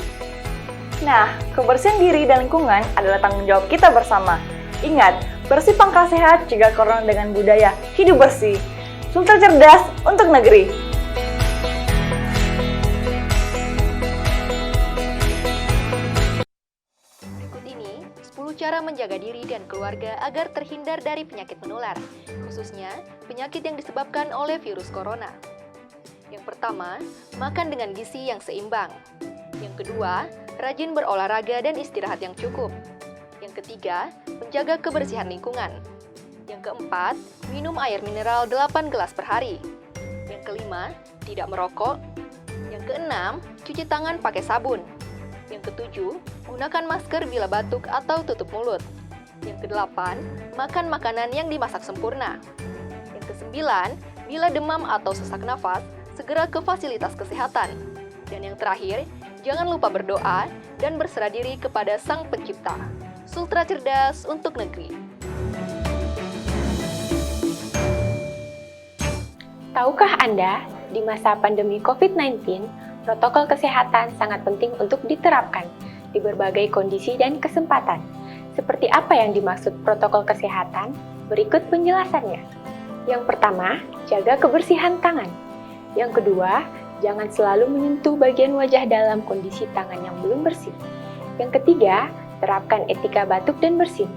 Nah, kebersihan diri dan lingkungan adalah tanggung jawab kita bersama. Ingat, bersih pangkal sehat, cegah corona dengan budaya hidup bersih. Sultra cerdas untuk negeri. Cara menjaga diri dan keluarga agar terhindar dari penyakit menular, khususnya penyakit yang disebabkan oleh virus corona. Yang pertama, makan dengan gizi yang seimbang. Yang kedua, rajin berolahraga dan istirahat yang cukup. Yang ketiga, menjaga kebersihan lingkungan. Yang keempat, minum air mineral 8 gelas per hari. Yang kelima, tidak merokok. Yang keenam, cuci tangan pakai sabun. Yang ketujuh, gunakan masker bila batuk atau tutup mulut. Yang kedelapan, makan makanan yang dimasak sempurna. Yang kesembilan, bila demam atau sesak nafas, segera ke fasilitas kesehatan. Dan yang terakhir, jangan lupa berdoa dan berserah diri kepada Sang Pencipta. Sultra cerdas untuk negeri. Tahukah Anda, di masa pandemi COVID-19, protokol kesehatan sangat penting untuk diterapkan di berbagai kondisi dan kesempatan. Seperti apa yang dimaksud protokol kesehatan? Berikut penjelasannya. Yang pertama, jaga kebersihan tangan. Yang kedua, jangan selalu menyentuh bagian wajah dalam kondisi tangan yang belum bersih. Yang ketiga, terapkan etika batuk dan bersin.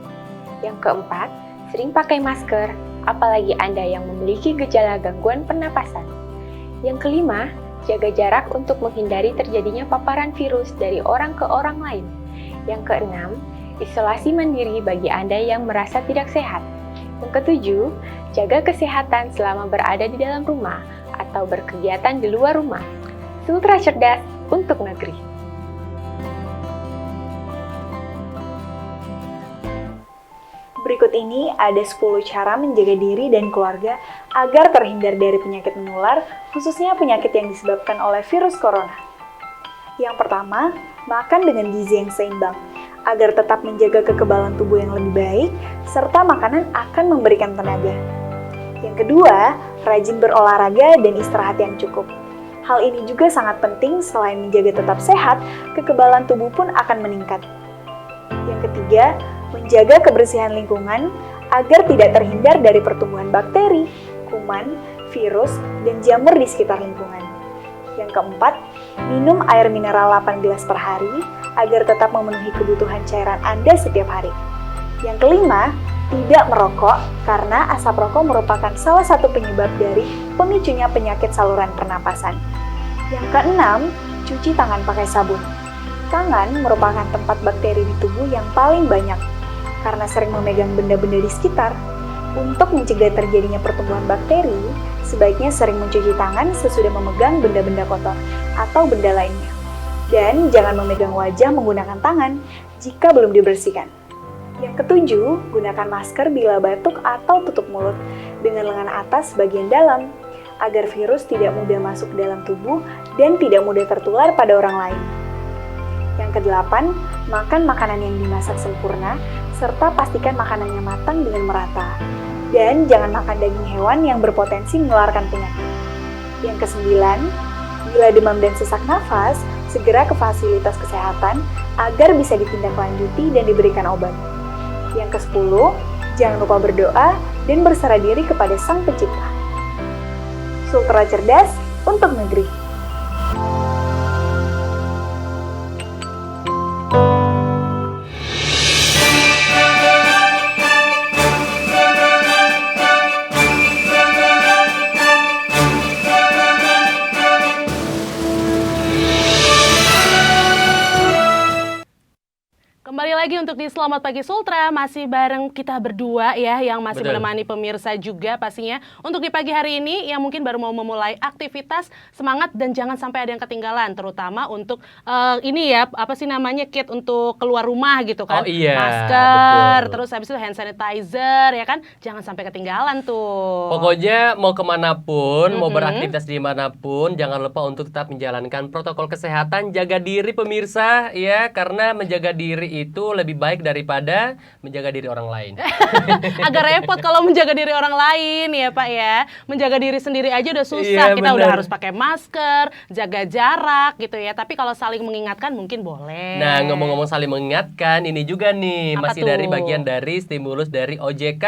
Yang keempat, sering pakai masker, apalagi Anda yang memiliki gejala gangguan pernapasan. Yang kelima, jaga jarak untuk menghindari terjadinya paparan virus dari orang ke orang lain. Yang keenam, isolasi mandiri bagi Anda yang merasa tidak sehat. Yang ketujuh, jaga kesehatan selama berada di dalam rumah atau berkegiatan di luar rumah. Sultra cerdas untuk negeri. Berikut ini ada 10 cara menjaga diri dan keluarga agar terhindar dari penyakit menular, khususnya penyakit yang disebabkan oleh virus corona. Yang pertama, makan dengan gizi yang seimbang, agar tetap menjaga kekebalan tubuh yang lebih baik, serta makanan akan memberikan tenaga. Yang kedua, rajin berolahraga dan istirahat yang cukup. Hal ini juga sangat penting, selain menjaga tetap sehat, kekebalan tubuh pun akan meningkat. Yang ketiga, menjaga kebersihan lingkungan agar tidak terhindar dari pertumbuhan bakteri, kuman, virus, dan jamur di sekitar lingkungan. Yang keempat, minum air mineral 8 gelas per hari agar tetap memenuhi kebutuhan cairan Anda setiap hari. Yang kelima, tidak merokok karena asap rokok merupakan salah satu penyebab dari pemicunya penyakit saluran pernapasan. Yang keenam, cuci tangan pakai sabun. Tangan merupakan tempat bakteri di tubuh yang paling banyak. Karena sering memegang benda-benda di sekitar, untuk mencegah terjadinya pertumbuhan bakteri, sebaiknya sering mencuci tangan sesudah memegang benda-benda kotor atau benda lainnya. Dan jangan memegang wajah menggunakan tangan jika belum dibersihkan. Yang ketujuh, gunakan masker bila batuk atau tutup mulut dengan lengan atas bagian dalam, agar virus tidak mudah masuk ke dalam tubuh dan tidak mudah tertular pada orang lain. Yang kedelapan, makan makanan yang dimasak sempurna, serta pastikan makanannya matang dengan merata. Dan jangan makan daging hewan yang berpotensi menularkan penyakit. Yang kesembilan, bila demam dan sesak nafas, segera ke fasilitas kesehatan agar bisa ditindaklanjuti dan diberikan obat. Yang ke-10, jangan lupa berdoa dan berserah diri kepada Sang Pencipta. Sultra cerdas untuk negeri. Kembali lagi untuk di Selamat Pagi Sultra, masih bareng kita berdua ya, yang masih Betul. menemani pemirsa juga pastinya. Untuk di pagi hari ini, yang mungkin baru mau memulai aktivitas, semangat dan jangan sampai ada yang ketinggalan. Terutama untuk ini ya, apa sih namanya, kit untuk keluar rumah gitu kan. Oh iya, Masker, betul. terus habis itu hand sanitizer ya kan. Jangan sampai ketinggalan tuh. Pokoknya mau kemanapun, mau beraktivitas dimanapun, jangan lupa untuk tetap menjalankan protokol kesehatan, jaga diri pemirsa ya, karena menjaga diri itu lebih baik daripada menjaga diri orang lain. Agak repot kalau menjaga diri orang lain ya Pak ya. Menjaga diri sendiri aja udah susah. Iya, Kita udah bener. harus pakai masker, jaga jarak gitu ya. Tapi kalau saling mengingatkan mungkin boleh. Nah, ngomong-ngomong saling mengingatkan, ini juga nih Apa masih tuh? dari bagian dari stimulus dari OJK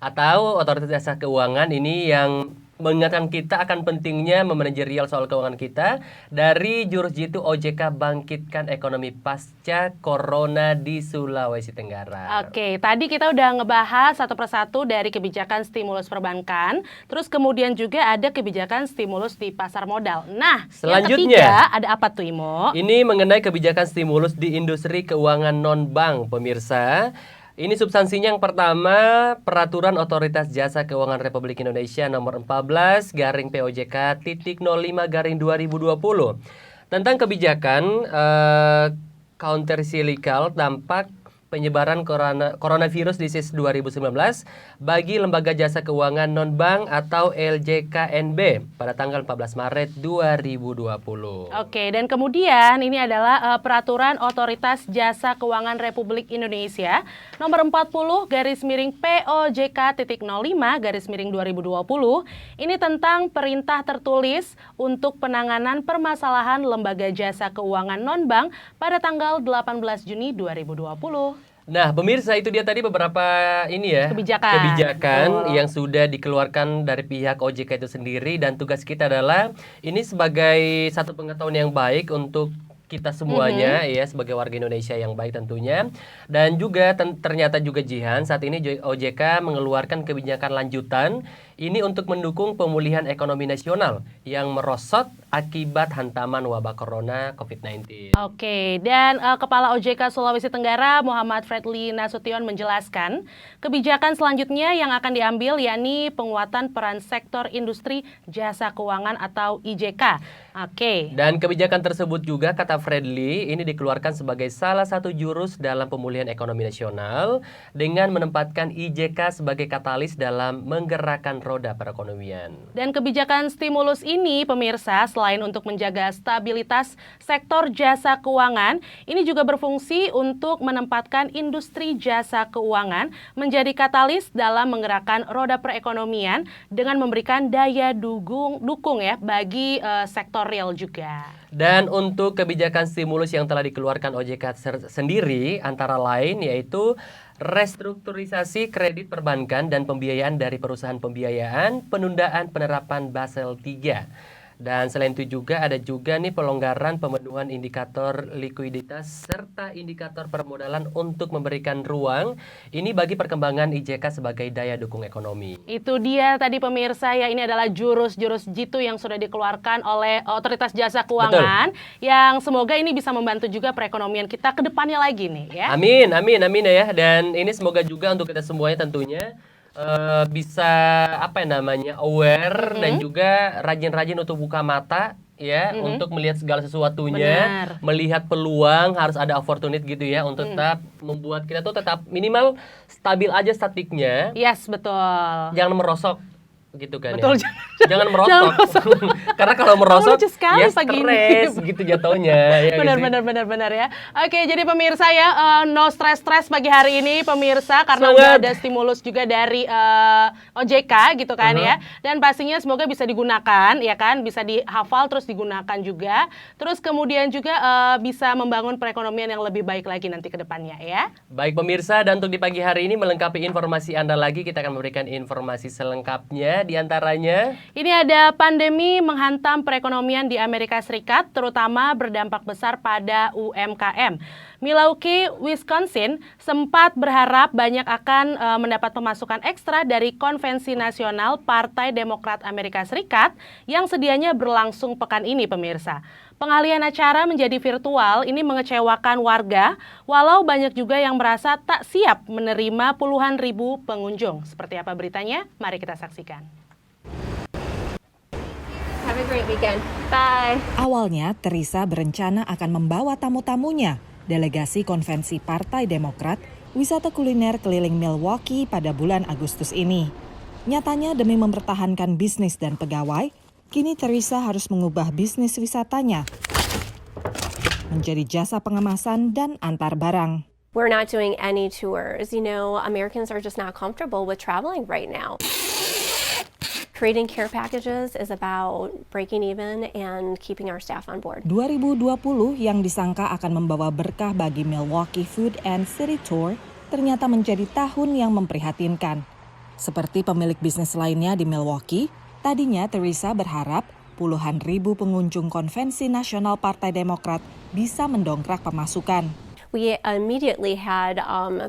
atau Otoritas Jasa Keuangan ini yang mengingatkan kita akan pentingnya memanajerial soal keuangan kita dari jurus jitu OJK bangkitkan ekonomi pasca corona di Sulawesi Tenggara. Oke, tadi kita udah ngebahas satu persatu dari kebijakan stimulus perbankan, terus kemudian juga ada kebijakan stimulus di pasar modal. Nah, Selanjutnya, yang ketiga ada apa tuh Imo? Ini mengenai kebijakan stimulus di industri keuangan non-bank, pemirsa. Ini substansinya yang pertama, Peraturan Otoritas Jasa Keuangan Republik Indonesia nomor 14/POJK.05/2020 tentang kebijakan countercyclical dampak penyebaran coronavirus disease 2019 bagi lembaga jasa keuangan non-bank atau LJKNB pada tanggal 14 Maret 2020. Oke, dan kemudian ini adalah Peraturan Otoritas Jasa Keuangan Republik Indonesia nomor 40/POJK.05/2020. Ini tentang perintah tertulis untuk penanganan permasalahan lembaga jasa keuangan non-bank pada tanggal 18 Juni 2020. Nah, pemirsa, itu dia tadi beberapa ini ya kebijakan yang sudah dikeluarkan dari pihak OJK itu sendiri, dan tugas kita adalah ini sebagai satu pengetahuan yang baik untuk kita semuanya ya, sebagai warga Indonesia yang baik tentunya. Dan juga ternyata juga Jihan, saat ini OJK mengeluarkan kebijakan lanjutan ini untuk mendukung pemulihan ekonomi nasional yang merosot akibat hantaman wabah corona COVID-19. Oke, dan Kepala OJK Sulawesi Tenggara Muhammad Fredly Nasution menjelaskan kebijakan selanjutnya yang akan diambil yakni penguatan peran sektor industri jasa keuangan atau IJK. Oke. Dan kebijakan tersebut juga, kata Fredly, ini dikeluarkan sebagai salah satu jurus dalam pemulihan ekonomi nasional dengan menempatkan IJK sebagai katalis dalam menggerakkan roda perekonomian. Dan kebijakan stimulus ini, pemirsa, selain untuk menjaga stabilitas sektor jasa keuangan, ini juga berfungsi untuk menempatkan industri jasa keuangan menjadi katalis dalam menggerakkan roda perekonomian dengan memberikan daya dukung ya bagi sektor real juga. Dan untuk kebijakan stimulus yang telah dikeluarkan OJK sendiri antara lain yaitu restrukturisasi kredit perbankan dan pembiayaan dari perusahaan pembiayaan, penundaan penerapan Basel III. Dan selain itu juga ada juga nih pelonggaran pemenuhan indikator likuiditas serta indikator permodalan untuk memberikan ruang ini bagi perkembangan IJK sebagai daya dukung ekonomi. Itu dia tadi pemirsa ya, ini adalah jurus-jurus jitu yang sudah dikeluarkan oleh Otoritas Jasa Keuangan. Betul. Yang semoga ini bisa membantu juga perekonomian kita ke depannya lagi nih ya. Amin, amin, amin ya. Dan ini semoga juga untuk kita semuanya tentunya bisa apa namanya aware dan juga rajin-rajin untuk buka mata ya, untuk melihat segala sesuatunya. Benar. Melihat peluang, harus ada opportunity gitu ya untuk tetap membuat kita tuh tetap minimal stabil aja statiknya. Yes, betul. Jangan merosot gitu kan. Betul, ya. Jangan merosot. Karena kalau merosot ya stres gitu jatuhnya ya. Benar ya. Oke, jadi pemirsa ya, no stres pagi hari ini pemirsa, karena udah ada stimulus juga dari OJK gitu kan ya. Dan pastinya semoga bisa digunakan ya kan, bisa dihafal terus digunakan juga. Terus kemudian juga bisa membangun perekonomian yang lebih baik lagi nanti ke depannya ya. Baik pemirsa, dan untuk di pagi hari ini melengkapi informasi Anda lagi, kita akan memberikan informasi selengkapnya. Di antaranya, ini ada pandemi menghantam perekonomian di Amerika Serikat, terutama berdampak besar pada UMKM. Milwaukee, Wisconsin sempat berharap banyak akan mendapat pemasukan ekstra dari konvensi nasional Partai Demokrat Amerika Serikat yang sedianya berlangsung pekan ini pemirsa. Pengalihan acara menjadi virtual ini mengecewakan warga, walau banyak juga yang merasa tak siap menerima puluhan ribu pengunjung. Seperti apa beritanya? Mari kita saksikan. Have a great weekend. Bye. Awalnya, Teresa berencana akan membawa tamu-tamunya, delegasi konvensi Partai Demokrat, wisata kuliner keliling Milwaukee pada bulan Agustus ini. Nyatanya demi mempertahankan bisnis dan pegawai, kini Teresa harus mengubah bisnis wisatanya menjadi jasa pengemasan dan antar barang. We're not doing any tours. You know, Americans are just not comfortable with traveling right now. Creating care packages is about breaking even and keeping our staff on board. 2020 yang disangka akan membawa berkah bagi Milwaukee Food and City Tour ternyata menjadi tahun yang memprihatinkan. Seperti pemilik bisnis lainnya di Milwaukee, tadinya Teresa berharap puluhan ribu pengunjung konvensi nasional Partai Demokrat bisa mendongkrak pemasukan. We immediately had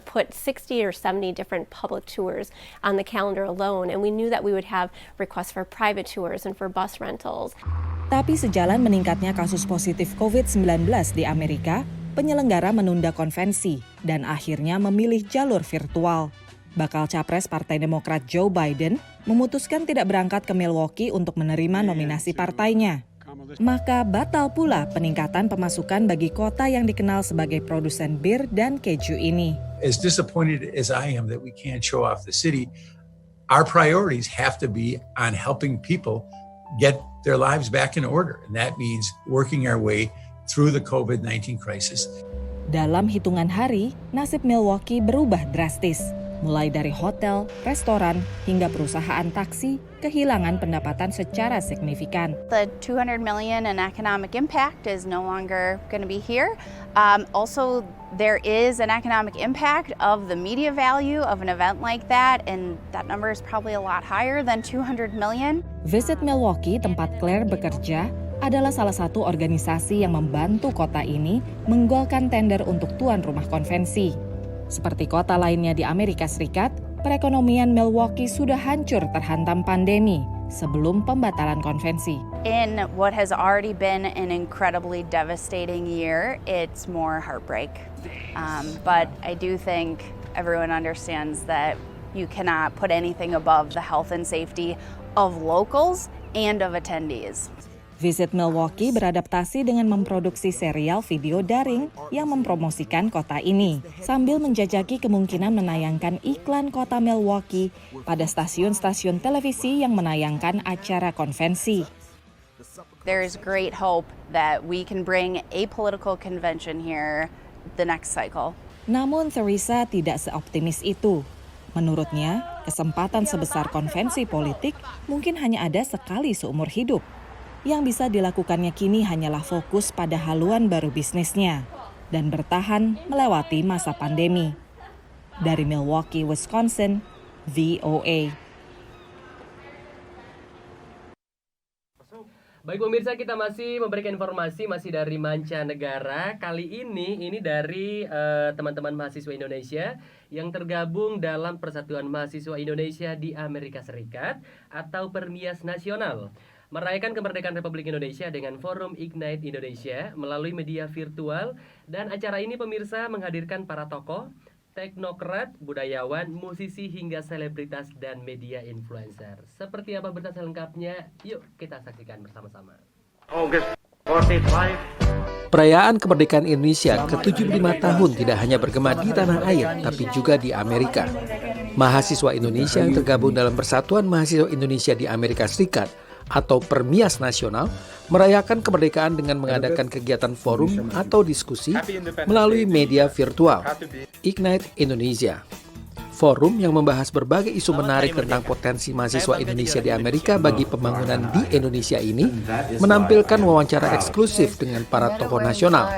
put 60 or 70 different public tours on the calendar alone, and we knew that we would have requests for private tours and for bus rentals. Tapi sejalan meningkatnya kasus positif COVID-19 di Amerika, penyelenggara menunda konvensi dan akhirnya memilih jalur virtual. Bakal capres Partai Demokrat Joe Biden memutuskan tidak berangkat ke Milwaukee untuk menerima nominasi partainya. Maka batal pula peningkatan pemasukan bagi kota yang dikenal sebagai produsen bir dan keju ini. As disappointed as I am that we can't show off the city, our priorities have to be on helping people get their lives back in order. And that means working our way through the COVID-19 crisis. Dalam hitungan hari, nasib Milwaukee berubah drastis. Mulai dari hotel, restoran, hingga perusahaan taksi kehilangan pendapatan secara signifikan. The $200 million in economic impact is no longer going to be here. Also, there is an economic impact of the media value of an event like that, and that number is probably a lot higher than $200 million. Visit Milwaukee, tempat Claire bekerja, adalah salah satu organisasi yang membantu kota ini menggolkan tender untuk tuan rumah konvensi. Seperti kota lainnya di Amerika Serikat, perekonomian Milwaukee sudah hancur terhantam pandemi sebelum pembatalan konvensi. In what has already been an incredibly devastating year, it's more heartbreak. But I do think everyone understands that you cannot put anything above the health and safety of locals and of attendees. Visit Milwaukee beradaptasi dengan memproduksi serial video daring yang mempromosikan kota ini, sambil menjajaki kemungkinan menayangkan iklan kota Milwaukee pada stasiun-stasiun televisi yang menayangkan acara konvensi. There is great hope that we can bring a political convention here the next cycle. Namun Teresa tidak seoptimis itu. Menurutnya, kesempatan sebesar konvensi politik mungkin hanya ada sekali seumur hidup. Yang bisa dilakukannya kini hanyalah fokus pada haluan baru bisnisnya dan bertahan melewati masa pandemi. Dari Milwaukee, Wisconsin, VOA. Baik pemirsa, kita masih memberikan informasi masih dari mancanegara. Kali ini dari teman-teman mahasiswa Indonesia yang tergabung dalam Persatuan Mahasiswa Indonesia di Amerika Serikat atau Permias Nasional. Merayakan kemerdekaan Republik Indonesia dengan Forum Ignite Indonesia melalui media virtual, dan acara ini pemirsa menghadirkan para tokoh, teknokrat, budayawan, musisi hingga selebritas dan media influencer. Seperti apa berita selengkapnya? Yuk kita saksikan bersama-sama. Perayaan kemerdekaan Indonesia ke-75 tahun tidak hanya bergema di tanah air, tapi juga di Amerika. Mahasiswa Indonesia yang tergabung dalam Persatuan Mahasiswa Indonesia di Amerika Serikat atau Permias Nasional merayakan kemerdekaan dengan mengadakan kegiatan forum atau diskusi melalui media virtual Ignite Indonesia. Forum yang membahas berbagai isu menarik tentang potensi mahasiswa Indonesia di Amerika bagi pembangunan di Indonesia ini menampilkan wawancara eksklusif dengan para tokoh nasional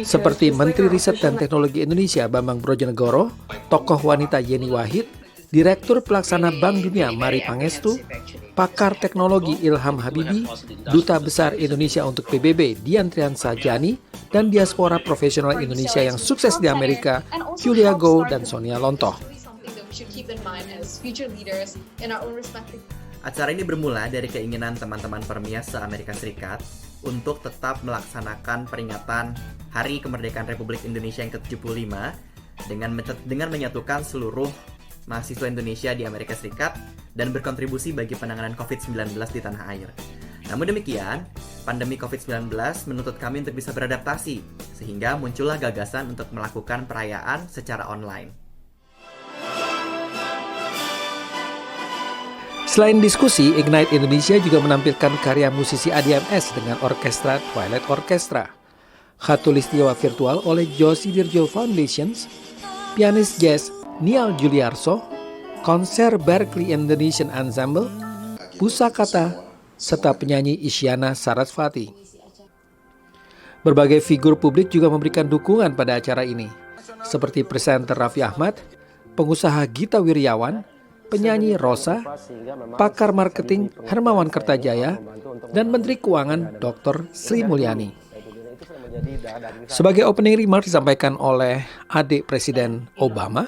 seperti Menteri Riset dan Teknologi Indonesia Bambang Brojonegoro, tokoh wanita Yeni Wahid, Direktur Pelaksana Bank Dunia Mari Pangestu, pakar teknologi Ilham Habibi, Duta Besar Indonesia untuk PBB Dian Triansa Jani, dan diaspora profesional Indonesia yang sukses di Amerika, Julia Go dan Sonia Lontoh. Acara ini bermula dari keinginan teman-teman Permias se-Amerika Serikat untuk tetap melaksanakan peringatan Hari Kemerdekaan Republik Indonesia yang ke-75 dengan menyatukan seluruh mahasiswa Indonesia di Amerika Serikat dan berkontribusi bagi penanganan COVID-19 di tanah air. Namun demikian, pandemi COVID-19 menuntut kami untuk bisa beradaptasi, sehingga muncullah gagasan untuk melakukan perayaan secara online. Selain diskusi, Ignite Indonesia juga menampilkan karya musisi ADMS dengan orkestra Twilight Orchestra. Khatulistiwa virtual oleh Josie Virgil Foundations, pianis jazz Niall Juliarso, konser Berkeley Indonesian Ensemble, Pusakata, serta penyanyi Isyana Sarasvati. Berbagai figur publik juga memberikan dukungan pada acara ini, seperti presenter Raffi Ahmad, pengusaha Gita Wirjawan, penyanyi Rosa, pakar marketing Hermawan Kertajaya, dan Menteri Keuangan Dr. Sri Mulyani. Sebagai opening remark disampaikan oleh adik Presiden Obama,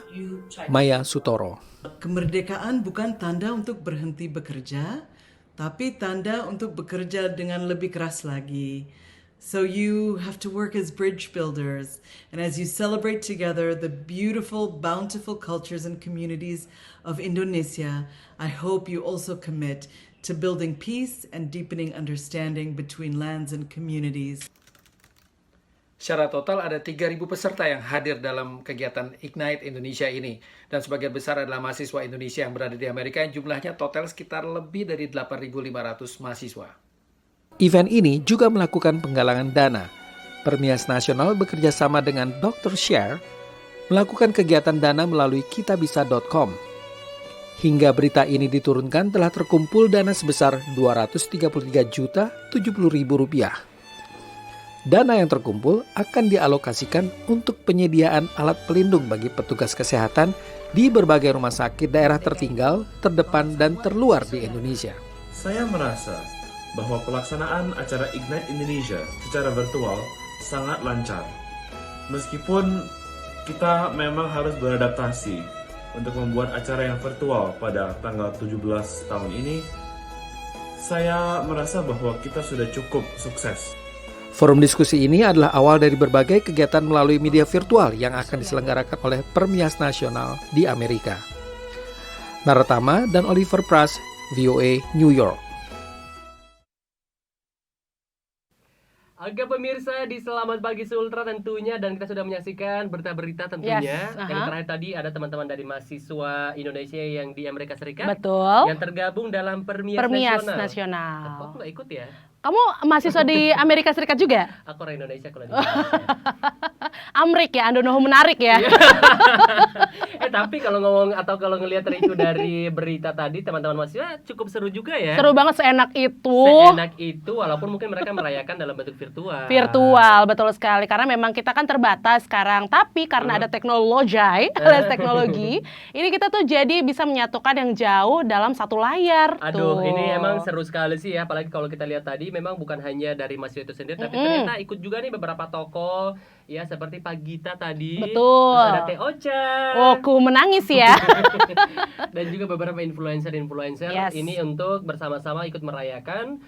Maya Sutoro. Kemerdekaan bukan tanda untuk berhenti bekerja, tapi tanda untuk bekerja dengan lebih keras lagi. So you have to work as bridge builders. And as you celebrate together the beautiful, bountiful cultures and communities of Indonesia, I hope you also commit to building peace and deepening understanding between lands and communities. Secara total ada 3.000 peserta yang hadir dalam kegiatan Ignite Indonesia ini. Dan sebagian besar adalah mahasiswa Indonesia yang berada di Amerika yang jumlahnya total sekitar lebih dari 8.500 mahasiswa. Event ini juga melakukan penggalangan dana. Permias Nasional bekerja sama dengan Dr. Share melakukan kegiatan dana melalui kitabisa.com. Hingga berita ini diturunkan telah terkumpul dana sebesar Rp233.070.000. Dana yang terkumpul akan dialokasikan untuk penyediaan alat pelindung bagi petugas kesehatan di berbagai rumah sakit daerah tertinggal, terdepan, dan terluar di Indonesia. Saya merasa bahwa pelaksanaan acara Ignite Indonesia secara virtual sangat lancar. Meskipun kita memang harus beradaptasi untuk membuat acara yang virtual pada tanggal 17 tahun ini, saya merasa bahwa kita sudah cukup sukses. Forum diskusi ini adalah awal dari berbagai kegiatan melalui media virtual yang akan diselenggarakan oleh Permias Nasional di Amerika. Naratama dan Oliver Pras, VOA, New York. Oke pemirsa di Selamat Pagi Sultra tentunya, dan kita sudah menyaksikan berita-berita tentunya. Yang terakhir tadi ada teman-teman dari mahasiswa Indonesia yang di Amerika Serikat. Betul. Yang tergabung dalam Permias Nasional. Aku nggak ikut ya? Kamu mahasiswa di Amerika Serikat juga? Aku orang Indonesia kalau di Amrik ya, Andonoho menarik ya. Tapi kalau ngomong atau kalau ngelihat review dari berita tadi teman-teman mahasiswa cukup seru juga ya. Seru banget, seenak itu. Seenak itu walaupun mungkin mereka merayakan dalam bentuk virtual. Virtual, betul sekali. Karena memang kita kan terbatas sekarang. Tapi karena ada teknologi, ini kita tuh jadi bisa menyatukan yang jauh dalam satu layar. Aduh, tuh. ini emang seru sekali sih ya. Apalagi kalau kita lihat tadi memang bukan hanya dari mahasiswa itu sendiri, tapi ternyata ikut juga nih beberapa tokoh ya seperti Pak Gita tadi. Betul. Terus ada Teh Ocha. Oh, ku menangis ya. Dan juga beberapa influencer ini untuk bersama-sama ikut merayakan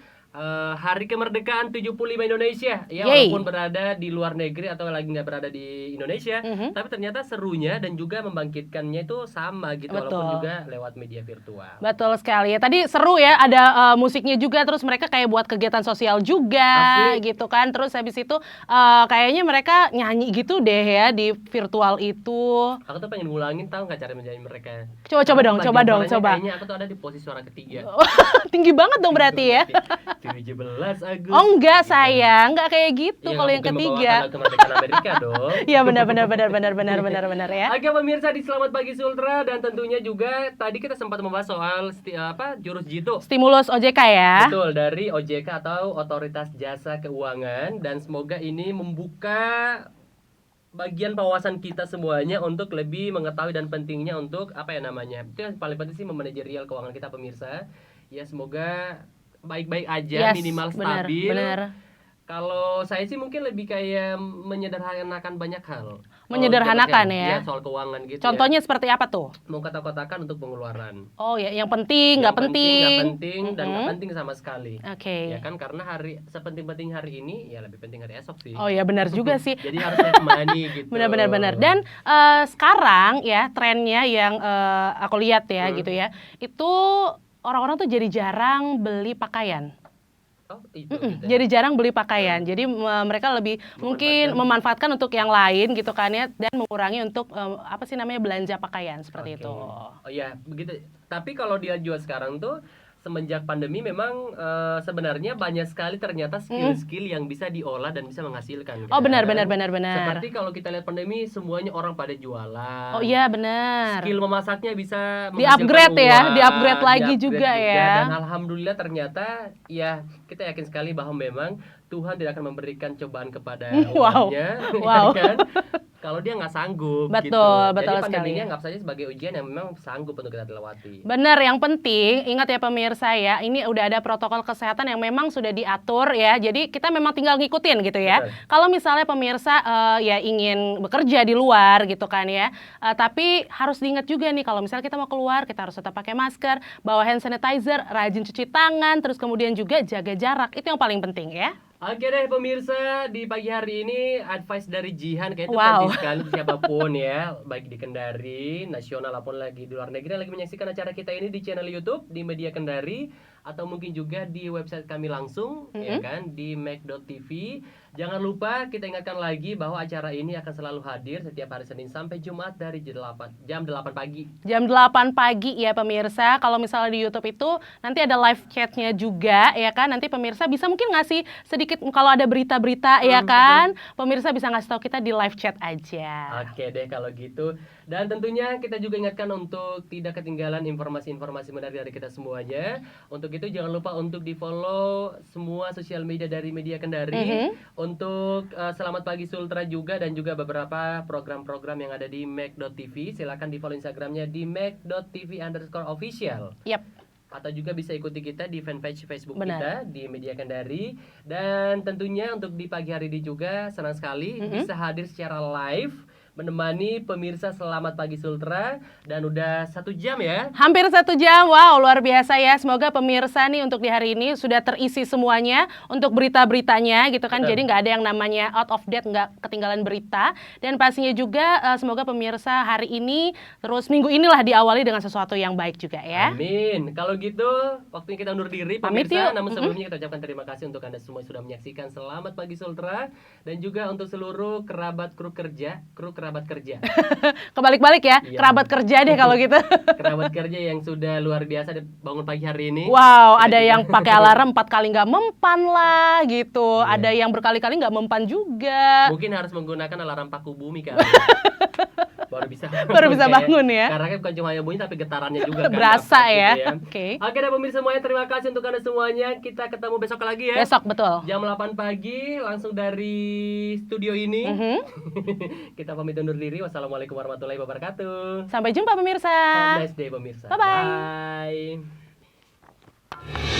Hari Kemerdekaan 75 Indonesia ya. Walaupun berada di luar negeri atau lagi nggak berada di Indonesia, tapi ternyata serunya dan juga membangkitkannya itu sama gitu. Betul. Walaupun juga lewat media virtual. Betul sekali ya. Tadi seru ya, ada musiknya juga, terus mereka kayak buat kegiatan sosial juga. Asli. Gitu kan. Terus habis itu kayaknya mereka nyanyi gitu deh ya di virtual itu. Aku tuh pengen ngulangin, tahu nggak cara menyanyi mereka? Coba dong. Kayaknya aku tuh ada di posisi suara ketiga. Tinggi banget dong berarti ya. 17 Agustus. Oh enggak sayang, enggak kayak gitu kalau yang ketiga. Kemerdekaan Amerika dong. Iya benar ya. Oke pemirsa di Selamat Pagi Sultra, dan tentunya juga tadi kita sempat membahas soal jurus jitu. Stimulus OJK ya. Betul, dari OJK atau Otoritas Jasa Keuangan, dan semoga ini membuka bagian wawasan kita semuanya untuk lebih mengetahui dan pentingnya untuk itu yang paling penting sih memanajerial keuangan kita pemirsa. Ya semoga baik-baik aja, minimal stabil. Bener. Kalau saya sih mungkin lebih kayak menyederhanakan banyak hal. Menyederhanakan ya? Soal keuangan gitu. Contohnya seperti apa tuh? Mengkotak-kotakan untuk pengeluaran. Oh ya, yang penting, nggak penting. Nggak penting dan nggak penting sama sekali. Oke. Ya kan karena sepenting-penting hari ini, ya lebih penting hari esok sih. Oh ya benar juga sih. Jadi harus save money gitu. Benar. Dan sekarang ya trennya yang aku lihat ya gitu ya, itu orang-orang tuh jadi jarang beli pakaian. Jadi jarang beli pakaian. Jadi mereka lebih mungkin memanfaatkan untuk yang lain gitu kan ya, dan mengurangi untuk belanja pakaian seperti itu. Oh ya, begitu. Tapi kalau dia jual sekarang tuh semenjak pandemi memang sebenarnya banyak sekali ternyata skill-skill yang bisa diolah dan bisa menghasilkan. Oh benar. Seperti kalau kita lihat pandemi semuanya orang pada jualan. Oh iya benar. Skill memasaknya bisa di-upgrade ya, di-upgrade lagi juga ya. Dan alhamdulillah ternyata ya kita yakin sekali bahwa memang Tuhan tidak akan memberikan cobaan kepada umatnya. Wow. Ya kan? Kalau dia nggak sanggup. Betul Jadi sekali. pandeminya nggak saja sebagai ujian yang memang sanggup untuk kita lewati. Benar, yang penting ingat ya pemirsa ya, ini udah ada protokol kesehatan yang memang sudah diatur ya. Jadi kita memang tinggal ngikutin gitu ya. Kalau misalnya pemirsa ya ingin bekerja di luar gitu kan ya, tapi harus diingat juga nih kalau misalnya kita mau keluar, kita harus tetap pakai masker, bawa hand sanitizer, rajin cuci tangan, terus kemudian juga jaga jarak. Itu yang paling penting ya. Oke deh pemirsa, di pagi hari ini advice dari Jihan kayaknya itu Wow. penting sekali untuk siapapun ya, baik di Kendari, nasional maupun lagi di luar negeri yang lagi menyaksikan acara kita ini di channel YouTube di Media Kendari atau mungkin juga di website kami langsung ya kan di mac.tv. Jangan lupa kita ingatkan lagi bahwa acara ini akan selalu hadir setiap hari Senin sampai Jumat dari jam 8 pagi. Jam 8 pagi ya pemirsa. Kalau misalnya di YouTube itu nanti ada live chatnya juga ya kan. Nanti pemirsa bisa mungkin ngasih sedikit kalau ada berita-berita ya kan. Pemirsa bisa ngasih tahu kita di live chat aja. Oke deh kalau gitu. Dan tentunya kita juga ingatkan untuk tidak ketinggalan informasi-informasi menarik dari kita semuanya. Untuk itu jangan lupa untuk di-follow semua sosial media dari Media Kendari. Untuk Selamat Pagi Sultra juga dan juga beberapa program-program yang ada di mac.tv. Silakan di-follow Instagramnya di mac.tv_official. Yap. Atau juga bisa ikuti kita di fanpage Facebook kita di Media Kendari. Dan tentunya untuk di pagi hari ini juga senang sekali bisa hadir secara live menemani pemirsa Selamat Pagi Sultra. Dan udah 1 jam ya. Hampir 1 jam, wow luar biasa ya. Semoga pemirsa nih untuk di hari ini sudah terisi semuanya untuk berita-beritanya gitu kan. Jadi nggak ada yang namanya out of date, nggak ketinggalan berita. Dan pastinya juga semoga pemirsa hari ini terus minggu inilah diawali dengan sesuatu yang baik juga ya. Amin. Kalau gitu waktunya kita undur diri Pamit pemirsa. yuk. Namun sebelumnya kita ucapkan terima kasih untuk Anda semua yang sudah menyaksikan Selamat Pagi Sultra. Dan juga untuk seluruh kerabat kru kerja. Kebalik-balik ya, kerabat kerja deh kalau gitu. Kerabat kerja yang sudah luar biasa bangun pagi hari ini. Wow, ada yang pakai alarm 4 kali nggak mempan lah gitu. Ada yang berkali-kali nggak mempan juga. Mungkin harus menggunakan alarm paku bumi kan. Baru bisa bangun ya. Karena kan bukan cuma hanya bunyi tapi getarannya juga kan. Berasa ya. Oke. Oke dan pemirsa semuanya, terima kasih untuk Anda semuanya. Kita ketemu besok lagi ya. Besok betul. Jam 8 pagi langsung dari studio ini. Kita pamit undur diri. Wassalamualaikum warahmatullahi wabarakatuh. Sampai jumpa pemirsa. Have a nice day pemirsa. Bye-bye. Bye.